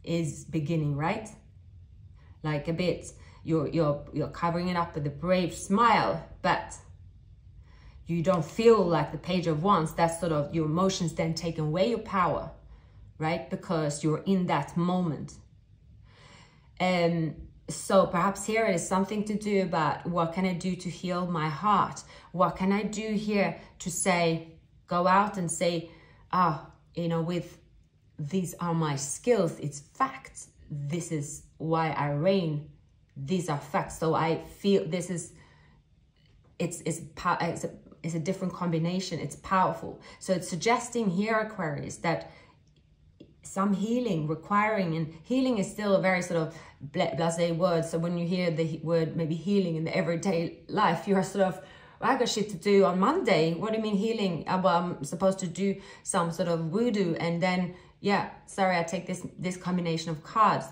[SPEAKER 1] is beginning, right? Like a bit, you're covering it up with a brave smile, but you don't feel like the Page of Wands. That's sort of your emotions then take away your power, right? Because you're in that moment. So perhaps here it is something to do about, what can I do to heal my heart? What can I do here to say, go out and say, you know, with these are my skills, it's facts. This is why I reign. These are facts. So I feel this is, it's a different combination. It's powerful. So it's suggesting here, Aquarius, that some healing requiring, and healing is still a very sort of blasé word. So when you hear the word maybe healing in the everyday life, you're sort of, I got shit to do on Monday. What do you mean healing? Well, I'm supposed to do some sort of voodoo, and then, yeah, sorry, I take this combination of cards.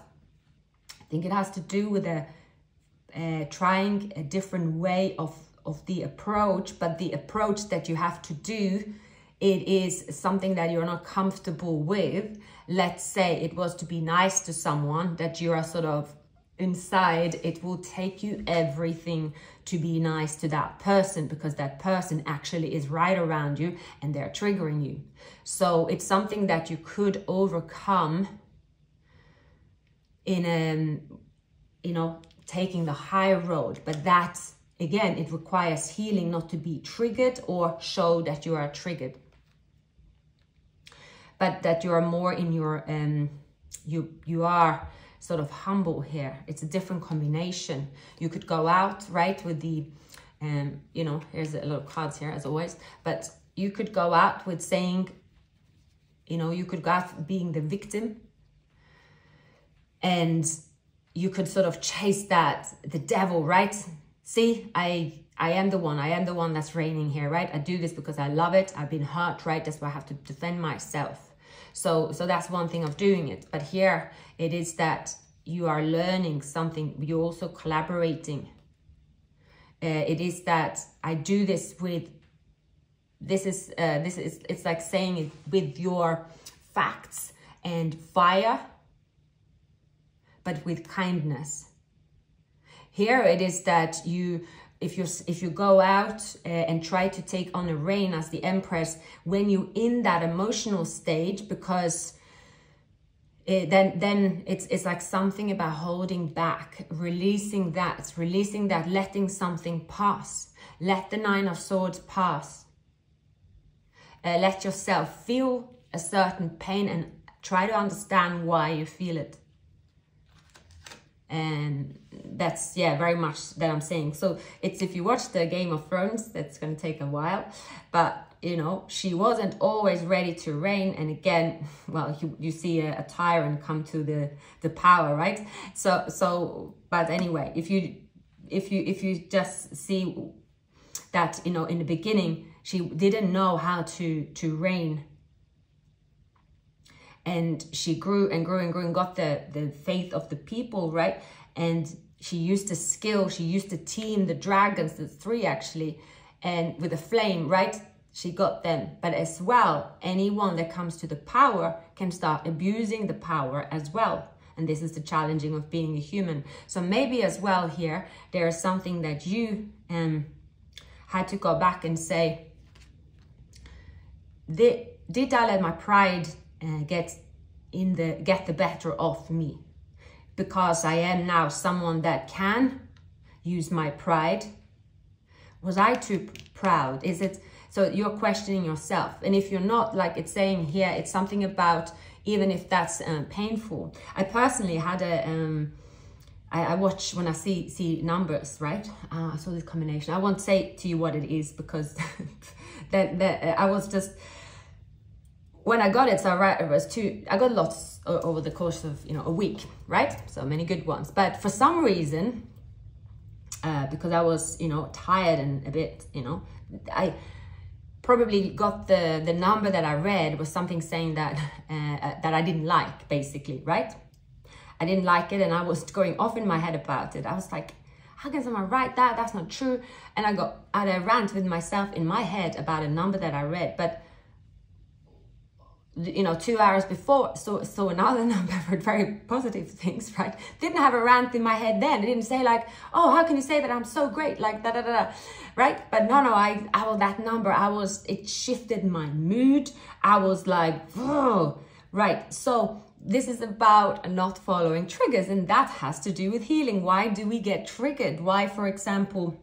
[SPEAKER 1] I think it has to do with trying a different way of the approach, but the approach that you have to do, it is something that you're not comfortable with. Let's say it was to be nice to someone that you are sort of inside, it will take you everything to be nice to that person, because that person actually is right around you and they're triggering you. So it's something that you could overcome in taking the high road. But that's, again, it requires healing, not to be triggered or show that you are triggered, but that you are more in your you are sort of humble here. It's a different combination. You could go out, right, with the here's a little cards here as always, but you could go out with saying, you could go out being the victim, and you could sort of chase the devil, right? See, I am the one that's reigning here, right? I do this because I love it. I've been hurt, right? That's why I have to defend myself. So that's one thing of doing it. But here it is that you are learning something. You're also collaborating. It is that I do this with, it's like saying it with your facts and fire, but with kindness. Here it is that if you go out and try to take on a reign as the Empress, when you're in that emotional stage, because then it's like something about holding back, releasing that, letting something pass. Let the Nine of Swords pass. Let yourself feel a certain pain and try to understand why you feel it. And that's, yeah, very much that I'm saying. So it's, if you watch the Game of Thrones, that's going to take a while, but she wasn't always ready to reign. And again, well, you see a tyrant come to the power, right? So but anyway, if you just see that, in the beginning, she didn't know how to reign. And she grew and grew and grew and got the faith of the people, right? And she used the skill, she used the team, the dragons, the 3 actually, and with a flame, right? She got them. But as well, anyone that comes to the power can start abusing the power as well. And this is the challenging of being a human. So maybe as well here, there is something that you had to go back and say, did I let my pride get the better of me, because I am now someone that can use my pride? Was I too proud? Is it, so you're questioning yourself. And if you're not, like it's saying here, it's something about, even if that's painful. I personally had I watch when I see numbers, right? I saw this combination. I won't say to you what it is, because that I was just, when I got it, so I got lots over the course of, a week, right? So many good ones. But for some reason, because I was, tired and a bit, I probably got the number that I read was something saying that, that I didn't like, basically, right? I didn't like it, and I was going off in my head about it. I was like, how can someone write that? That's not true. And I had a rant with myself in my head about a number that I read. But 2 hours before, so another number for very positive things, right? Didn't have a rant in my head then. I didn't say like, oh, how can you say that I'm so great, like da, right? But no, I that number, it shifted my mood. I was like, oh, right. So this is about not following triggers, and that has to do with healing. Why do we get triggered? Why, for example,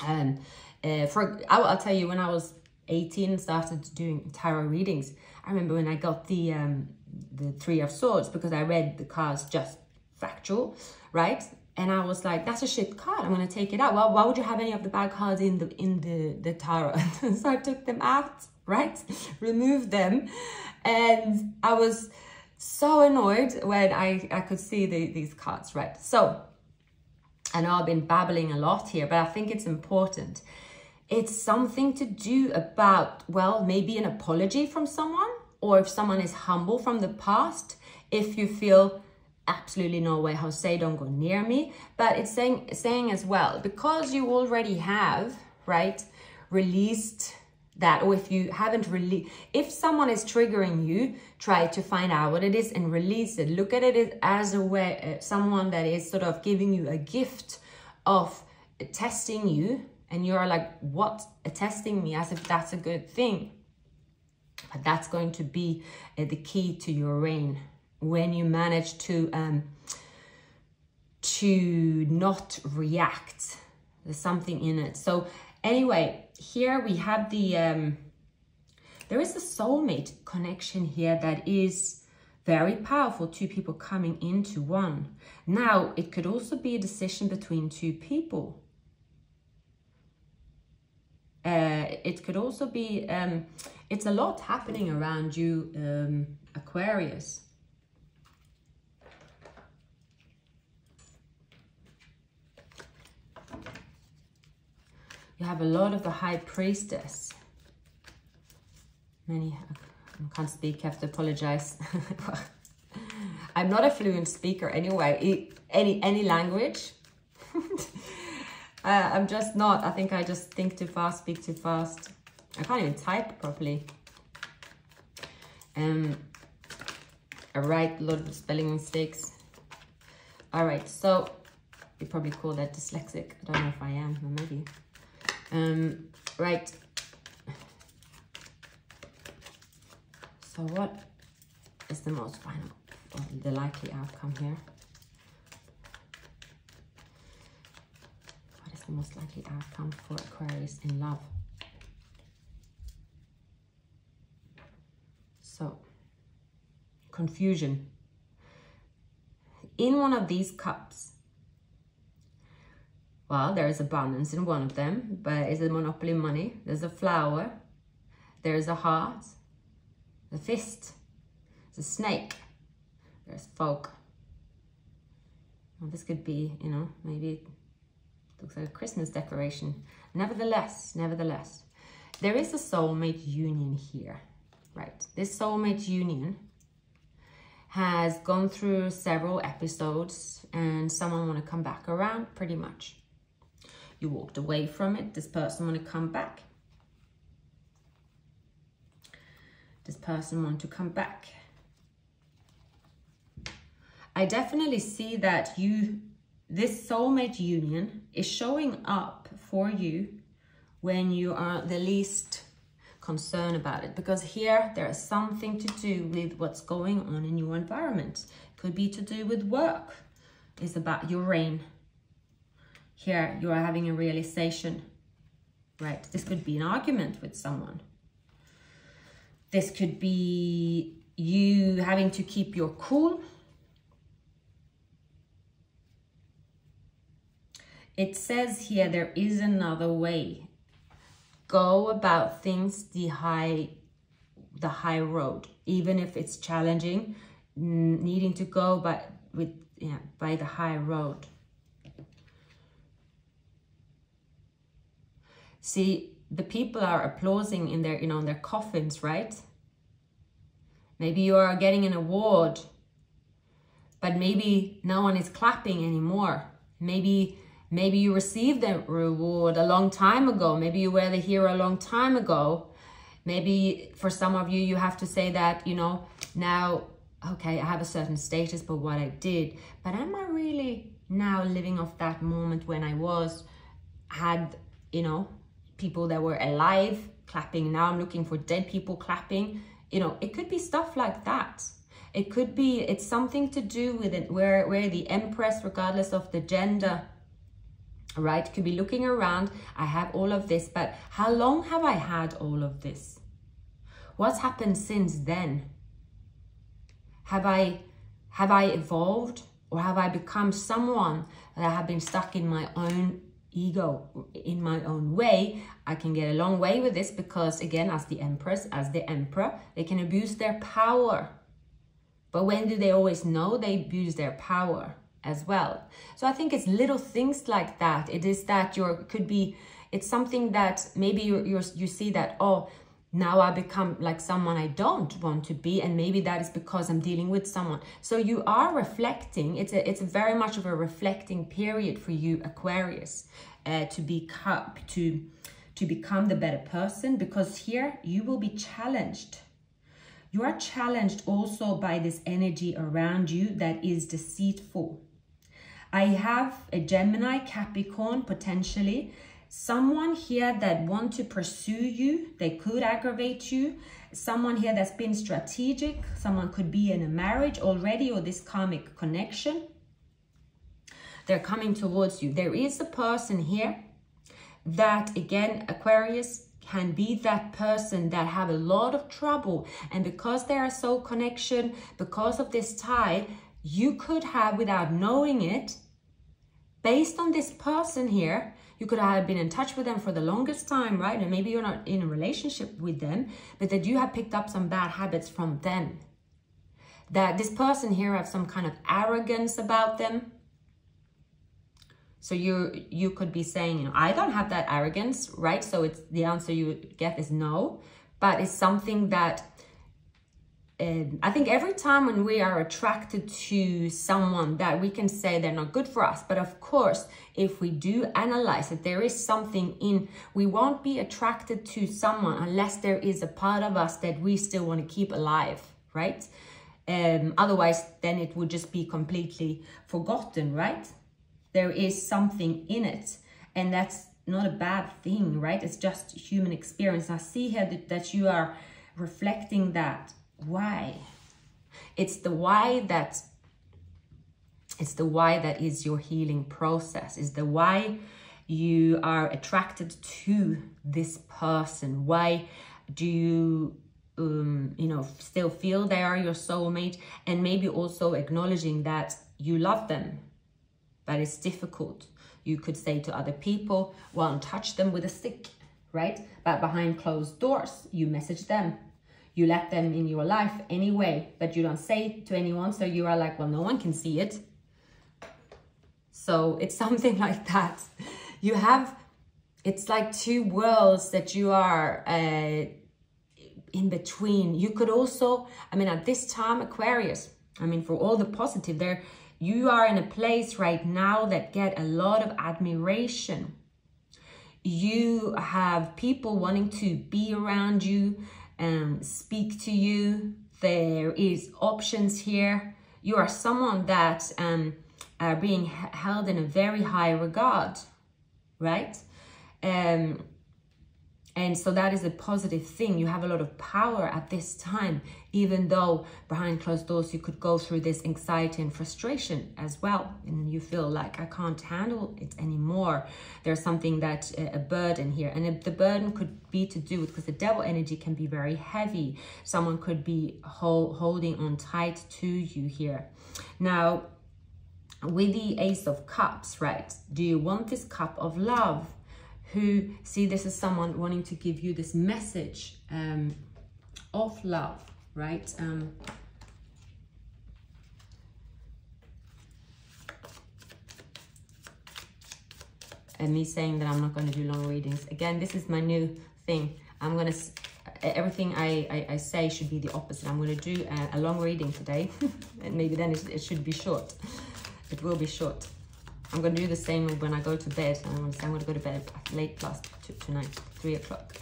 [SPEAKER 1] I'll tell you, when I was 18 and started doing tarot readings, I remember when I got the 3 of Swords, because I read the cards just factual, right? And I was like, that's a shit card, I'm gonna take it out. Well, why would you have any of the bad cards in the tarot? So I took them out, right? Removed them. And I was so annoyed when I could see these cards, right? So I know I've been babbling a lot here, but I think it's important. It's something to do about, well, maybe an apology from someone, or if someone is humble from the past, if you feel absolutely no way, Jose, don't go near me. But it's saying as well, because you already have, right, released that, or if you haven't released, if someone is triggering you, try to find out what it is and release it. Look at it as a way, someone that is sort of giving you a gift of testing you, and you're like, what, testing me, as if that's a good thing. But that's going to be the key to your reign, when you manage to not react. There's something in it. So anyway, here we have the there is a soulmate connection here that is very powerful. Two people coming into one. Now it could also be a decision between two people. It could also be it's a lot happening around you, Aquarius. You have a lot of the High Priestess. I can't speak, I have to apologize. I'm not a fluent speaker anyway, any language. I'm just not. I think I just think too fast, speak too fast. I can't even type properly. I write a lot of spelling mistakes. All right, so you probably call that dyslexic. I don't know if I am, or maybe. Right. So what is the most final, or the likely outcome here? What is the most likely outcome for Aquarius in love? So, confusion. In one of these cups, well, there is abundance in one of them, but it's a monopoly money. There's a flower, there's a heart, a fist, there's a snake, there's folk. Well, this could be, you know, maybe it looks like a Christmas decoration. Nevertheless, there is a soulmate union here, right? This soulmate union has gone through several episodes, and someone want to come back around, pretty much. You walked away from it. This person want to come back. This person want to come back. I definitely see that this soulmate union is showing up for you when you are the least concerned about it. Because here there is something to do with what's going on in your environment. Could be to do with work. It's about your reign. Here you are having a realization, right? This could be an argument with someone. This could be you having to keep your cool. It says here there is another way. Go about things the high road, even if it's challenging, needing to go by the high road. See, the people are applauding in their, in their coffins, right? Maybe you are getting an award, but maybe no one is clapping anymore. Maybe you received a reward a long time ago. Maybe you were the hero a long time ago. Maybe for some of you, you have to say that, now, okay, I have a certain status, but what I did. But am I really now living off that moment when I had, people that were alive clapping? Now I'm looking for dead people clapping. It could be stuff like that. It could be, it's something to do with it, where the Empress, regardless of the gender, right, could be looking around. I have all of this, but how long have I had all of this? What's happened since then? Have I evolved, or have I become someone that I have been stuck in my own ego, in my own way? I can get a long way with this because, again, as the Empress, as the Emperor, they can abuse their power. But when do they always know they abuse their power as well? So I think it's little things like that. It is that it's something that maybe you see that, oh, now I become like someone I don't want to be, and maybe that is because I'm dealing with someone. So you are reflecting. It's a very much of a reflecting period for you, Aquarius, to become the better person, because here you will be challenged. You are challenged also by this energy around you that is deceitful. I have a Gemini, Capricorn, potentially. Someone here that want to pursue you, they could aggravate you. Someone here that's been strategic. Someone could be in a marriage already, or this karmic connection. They're coming towards you. There is a person here that, again, Aquarius, can be that person that have a lot of trouble. And because they are so connection, because of this tie, you could have, without knowing it, based on this person here, you could have been in touch with them for the longest time, right? And maybe you're not in a relationship with them, but that you have picked up some bad habits from them. That this person here have some kind of arrogance about them. So you could be saying, you know, I don't have that arrogance, right? So it's the answer you get is no. But it's something that I think every time when we are attracted to someone, that we can say they're not good for us. But of course, if we do analyze it, there is something in, we won't be attracted to someone unless there is a part of us that we still want to keep alive, right? Otherwise, then it would just be completely forgotten, right? There is something in it, and that's not a bad thing, right? It's just human experience. I see here that you are reflecting that. Why? It's the why that is your healing process. Is the why you are attracted to this person. Why do you you know, still feel they are your soulmate, and maybe also acknowledging that you love them, but it's difficult. You could say to other people, well, touch them with a stick, right? But behind closed doors, you message them. You let them in your life anyway, but you don't say to anyone. So you are like, well, no one can see it. So it's something like that. You have, it's like two worlds that you are in between. You could also, I mean, at this time, Aquarius, I mean, for all the positive there, you are in a place right now that get a lot of admiration. You have people wanting to be around you, speak to you. There is options here. You are someone that are being held in a very high regard, right? And so that is a positive thing. You have a lot of power at this time, even though behind closed doors you could go through this anxiety and frustration as well. And you feel like, I can't handle it anymore. There's something that, a burden here. And the burden could be to do with, because the devil energy can be very heavy. Someone could be holding on tight to you here. Now, with the Ace of Cups, right? Do you want this cup of love? Who, see, this is someone wanting to give you this message of love, right? And me saying that I'm not going to do long readings. Again, this is my new thing. I'm going to, everything I say should be the opposite. I'm going to do a long reading today. And maybe then it should be short. It will be short. I'm going to do the same when I go to bed. I'm going to go to bed late tonight, 3 o'clock.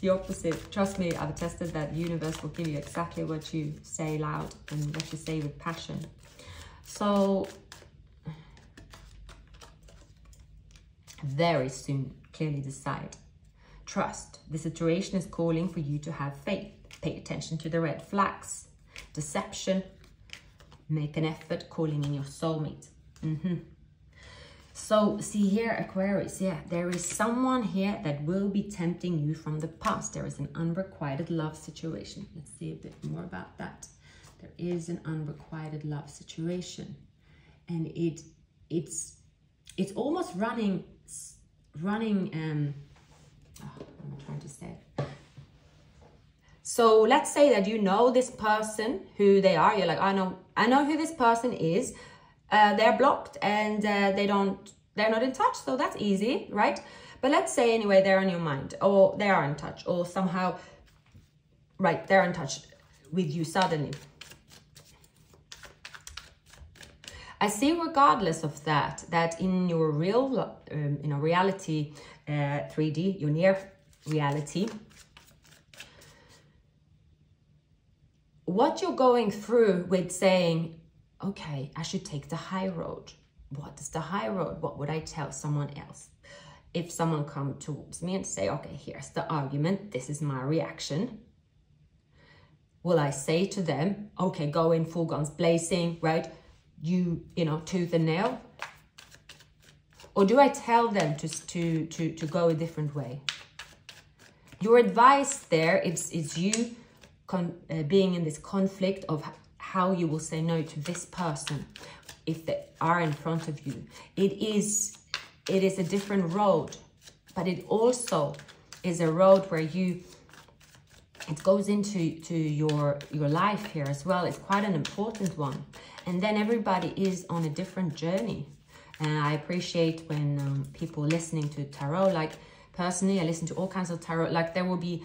[SPEAKER 1] The opposite. Trust me, I've tested that. The universe will give you exactly what you say loud and what you say with passion. So, very soon, clearly decide. Trust. The situation is calling for you to have faith. Pay attention to the red flags. Deception. Make an effort calling in your soulmate. So see here, Aquarius, yeah, there is someone here that will be tempting you from the past. There is an unrequited love situation. Let's see a bit more about that. There is an unrequited love situation, and it's almost running. Oh, I'm trying to say it. So let's say that you know this person, who they are. You're like, I know who this person is. They're blocked and they're not in touch. So that's easy, right? But let's say anyway, they're on your mind, or they are in touch, or somehow, right, they're in touch with you suddenly. I see, regardless of that, that in your real, reality, 3D, your near reality, what you're going through with saying, okay, I should take the high road. What is the high road? What would I tell someone else? If someone come towards me and say, okay, here's the argument, this is my reaction. Will I say to them, okay, go in full guns blazing, right? You know, tooth and nail? Or do I tell them to go a different way? Your advice there is you being in this conflict of how you will say no to this person if they are in front of you. It is a different road, but it also is a road where it goes into your life here as well. It's quite an important one. And then everybody is on a different journey. And I appreciate when people listening to tarot, like personally, I listen to all kinds of tarot. Like there will be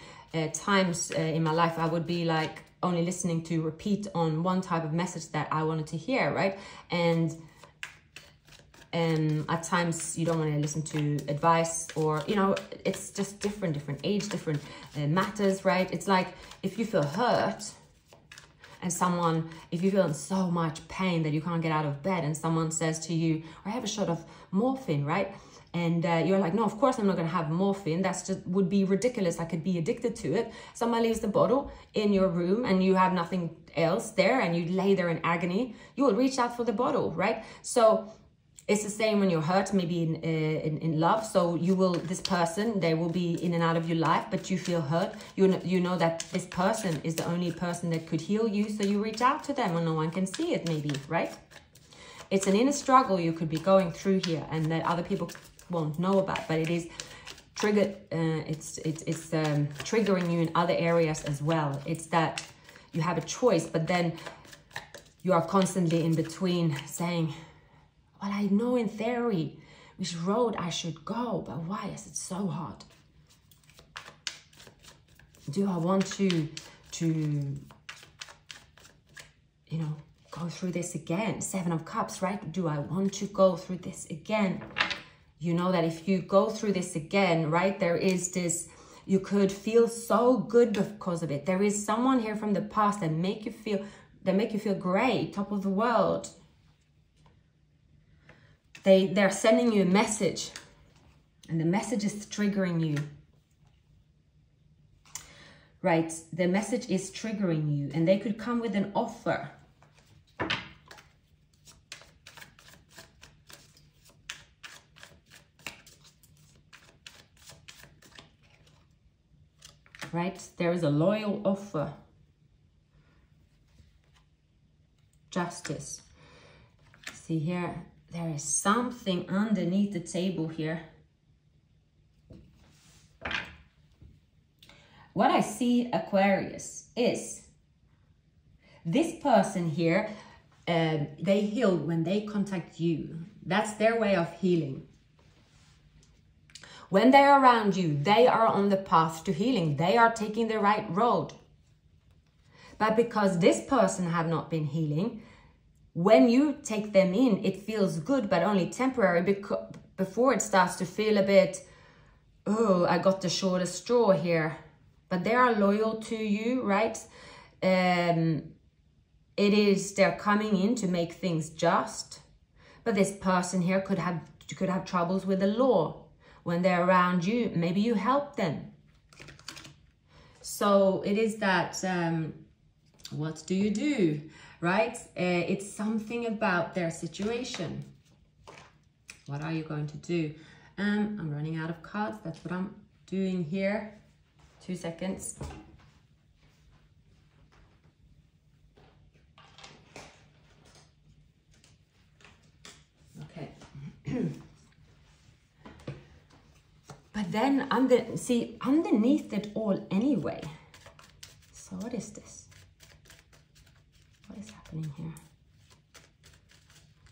[SPEAKER 1] times in my life I would be like only listening to repeat on one type of message that I wanted to hear, right? And at times you don't want to listen to advice, or, you know, it's just different age, different matters, right? It's like if you feel hurt and if you feel in so much pain that you can't get out of bed and someone says to you, I have a shot of morphine, right? And you're like, no, of course I'm not going to have morphine. That's just would be ridiculous. I could be addicted to it. Someone leaves the bottle in your room and you have nothing else there and you lay there in agony. You will reach out for the bottle, right? So it's the same when you're hurt, maybe in love. So this person, they will be in and out of your life, but you feel hurt. You know that this person is the only person that could heal you. So you reach out to them when no one can see it, maybe, right? It's an inner struggle you could be going through here and that other people won't know about, but it is triggered. It's triggering you in other areas as well. It's that you have a choice, but then you are constantly in between saying, well, I know in theory which road I should go, but why is it so hard? Do I want to go through this again? 7 of Cups, right? Do I want to go through this again? You know that if you go through this again, right, there is this, you could feel so good because of it. There is someone here from the past that make you feel great, top of the world. They're sending you a message, and the message is triggering you. Right, the message is triggering you, and they could come with an offer. Right, there is a loyal offer. Justice. See here, there is something underneath the table here. What I see, Aquarius, is this person here, they heal when they contact you. That's their way of healing. When they are around you, they are on the path to healing. They are taking the right road. But because this person have not been healing, when you take them in, it feels good, but only temporary, because before it starts to feel a bit, oh, I got the shortest straw here. But they are loyal to you, right? They're coming in to make things just. But this person here could have troubles with the law. When they're around you, maybe you help them. So it is that, what do you do, right? It's something about their situation. What are you going to do? I'm running out of cards. That's what I'm doing here. 2 seconds. Okay. But then, underneath it all anyway. So what is this? What is happening here?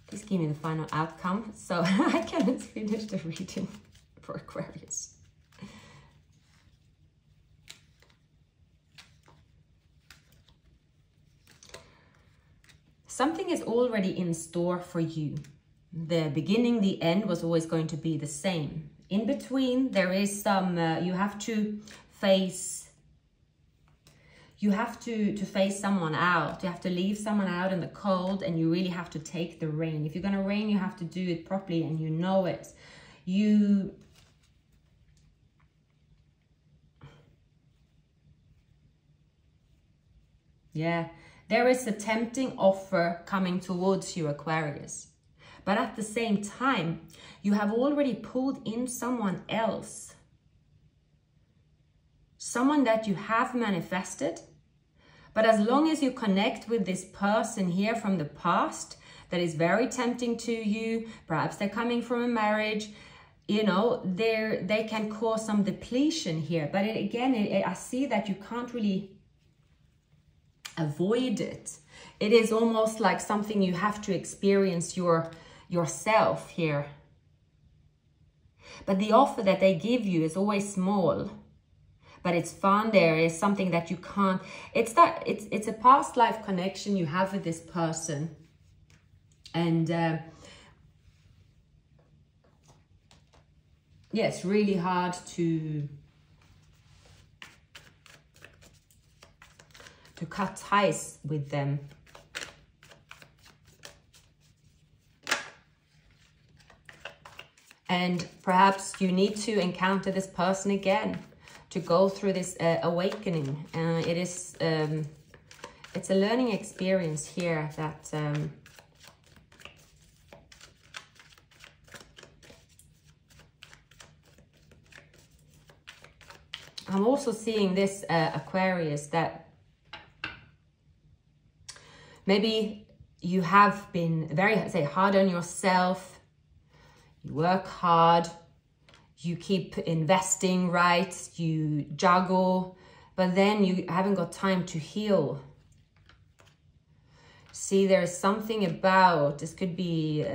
[SPEAKER 1] Please give me the final outcome so I can finish the reading for Aquarius. something is already in store for you. The beginning, the end was always going to be the same. In between, there is some, you have to face someone out. You have to leave someone out in the cold, and you really have to take the rain. If you're going to rain, you have to do it properly, and you know it. Yeah, there is a tempting offer coming towards you, Aquarius. But at the same time, you have already pulled in someone else. Someone that you have manifested. But as long as you connect with this person here from the past, that is very tempting to you, perhaps they're coming from a marriage, you know, they can cause some depletion here. But I see that you can't really avoid it. It is almost like something you have to experience yourself here. But the offer that they give you is always small, but it's fun. There is something that you can't, it's a past life connection you have with this person. And yeah, it's really hard to cut ties with them. And perhaps you need to encounter this person again to go through this awakening. It's a learning experience here that I'm also seeing this Aquarius, that maybe you have been very, hard on yourself. You work hard, you keep investing, right? You juggle, but then you haven't got time to heal. See, there's something about, this could be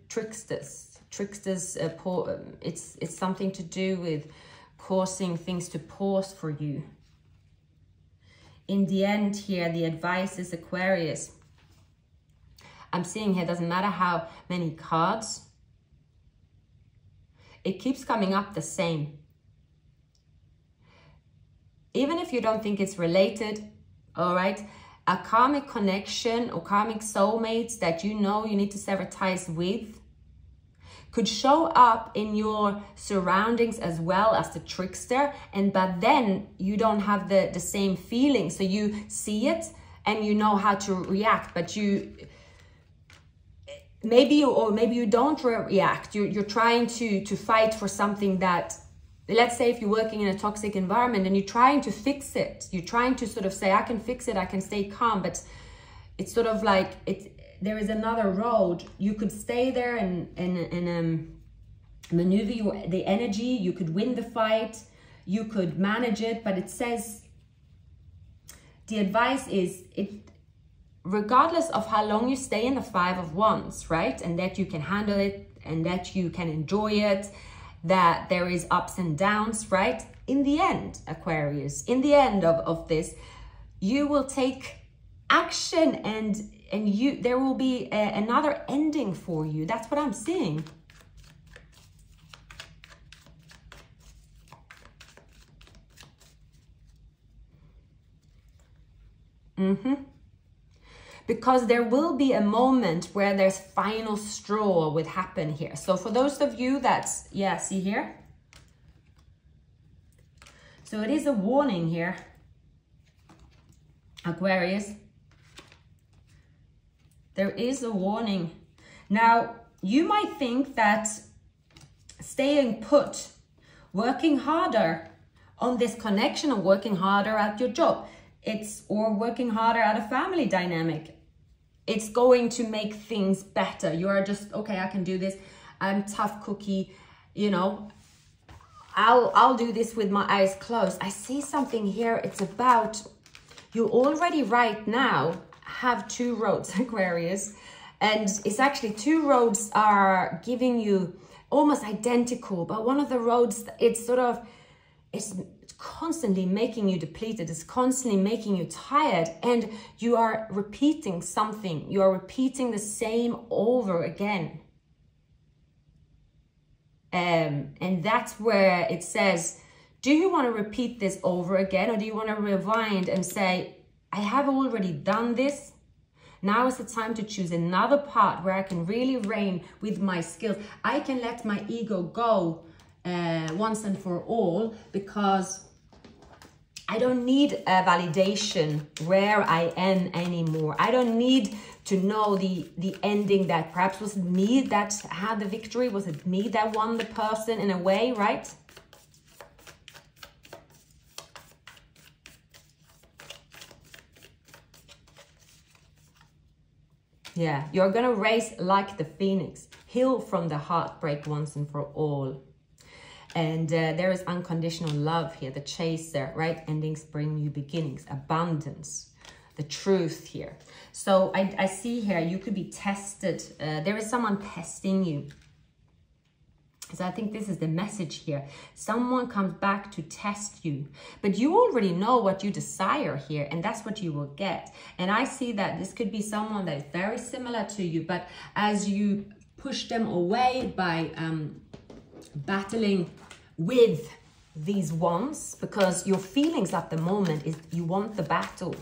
[SPEAKER 1] tricksters. It's something to do with causing things to pause for you. In the end here, the advice is Aquarius. I'm seeing here, doesn't matter how many cards, it keeps coming up the same. Even if you don't think it's related, all right? A karmic connection or karmic soulmates that you know you need to sever ties with could show up in your surroundings as well as the trickster, but then you don't have the same feeling. So you see it and you know how to react, but maybe you don't react. You're trying to fight for something that, let's say if you're working in a toxic environment and you're trying to fix it, you're trying to sort of say, I can fix it, I can stay calm, but it's sort of like there is another road. You could stay there and maneuver the energy. You could win the fight, you could manage it, but it says, the advice is, regardless of how long you stay in the Five of Wands, right? And that you can handle it and that you can enjoy it, that there is ups and downs, right? In the end, Aquarius, in the end of this, you will take action and there will be another ending for you. That's what I'm seeing. Because there will be a moment where there's final straw would happen here. So for those of you that's, yeah, see here? So it is a warning here, Aquarius. There is a warning. Now, you might think that staying put, working harder on this connection or working harder at your job, or working harder at a family dynamic, it's going to make things better. You are just, okay, I can do this. I'm tough cookie, you know, I'll do this with my eyes closed. I see something here. It's about, you already right now have two roads, Aquarius. And it's actually two roads are giving you almost identical, but one of the roads, it's sort of, it's constantly making you depleted. It's constantly making you tired, and you are repeating something. You are repeating the same over again. And that's where it says, do you want to repeat this over again, or do you want to rewind and say, I have already done this. Now is the time to choose another part where I can really reign with my skills. I can let my ego go once and for all, because I don't need a validation where I am anymore. I don't need to know the ending, that perhaps was it me that had the victory? Was it me that won the person in a way, right? Yeah, you're gonna rise like the phoenix, heal from the heartbreak once and for all. And there is unconditional love here, the chaser, right? Endings bring new beginnings, abundance, the truth here. So I see here, you could be tested. There is someone testing you. So I think this is the message here. Someone comes back to test you, but you already know what you desire here, and that's what you will get. And I see that this could be someone that is very similar to you, but as you push them away by battling with these ones, because your feelings at the moment is you want the battle.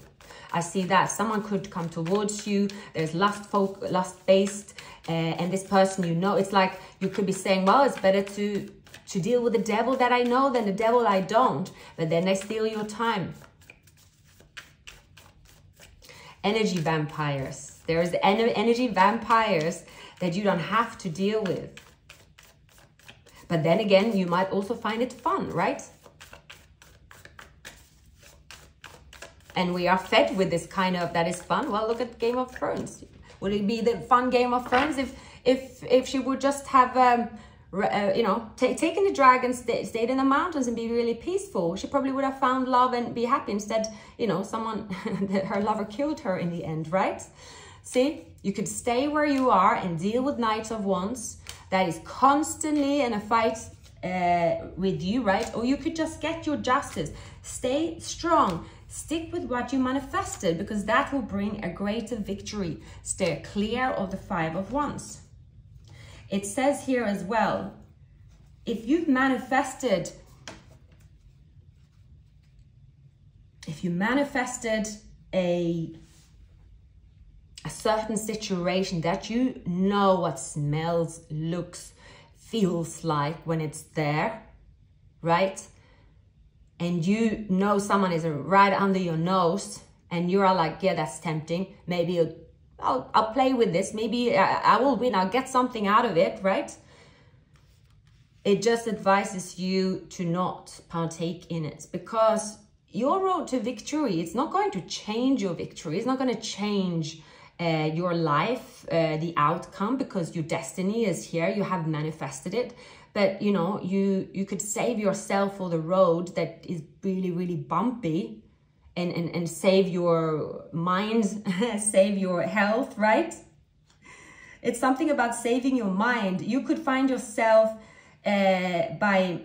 [SPEAKER 1] I see that someone could come towards you. There's lust-based, and this person, you know, it's like you could be saying, well, it's better to deal with the devil that I know than the devil I don't. But then they steal your time. Energy vampires. There's energy vampires that you don't have to deal with. But then again, you might also find it fun, right? And we are fed with this kind of, that is fun. Well, look at Game of Thrones. Would it be the fun Game of Thrones if she would just have, you know, taken the dragon, stayed in the mountains and be really peaceful? She probably would have found love and be happy. Instead, you know, someone, her lover killed her in the end, right? See, you could stay where you are and deal with Knights of Wands that is constantly in a fight with you, right? Or you could just get your justice. Stay strong. Stick with what you manifested, because that will bring a greater victory. Stay clear of the Five of Wands. It says here as well, if you've manifested, a certain situation that you know what smells, looks, feels like when it's there, right? And you know someone is right under your nose, and you are like, yeah, that's tempting. Maybe I'll play with this. Maybe I will win. I'll get something out of it, right? It just advises you to not partake in it, because your road to victory, it's not going to change your victory. It's not going to change your life, the outcome, because your destiny is here. You have manifested it. But, you know, you could save yourself for the road that is really, really bumpy, and save your mind, save your health, right? It's something about saving your mind. You could find yourself by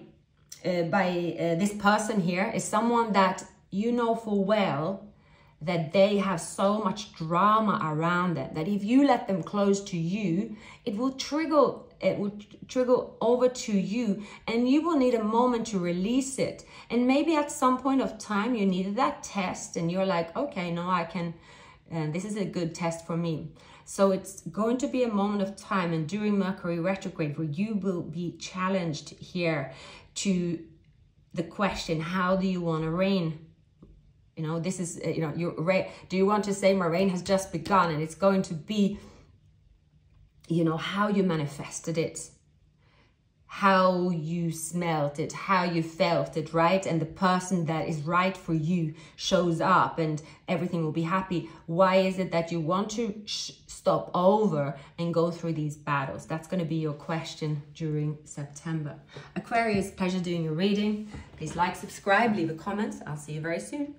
[SPEAKER 1] this person here is someone that you know full well that they have so much drama around them, that if you let them close to you, it will trigger over to you, and you will need a moment to release it. And maybe at some point of time you needed that test, and you're like, okay, no, I can, this is a good test for me. So it's going to be a moment of time, and during Mercury retrograde, where you will be challenged here to the question, how do you want to reign? You know, this is, you know, do you want to say my reign has just begun? And it's going to be, you know, how you manifested it, how you smelt it, how you felt it, right? And the person that is right for you shows up, and everything will be happy. Why is it that you want to stop over and go through these battles? That's going to be your question during September. Aquarius, pleasure doing your reading. Please like, subscribe, leave a comment. I'll see you very soon.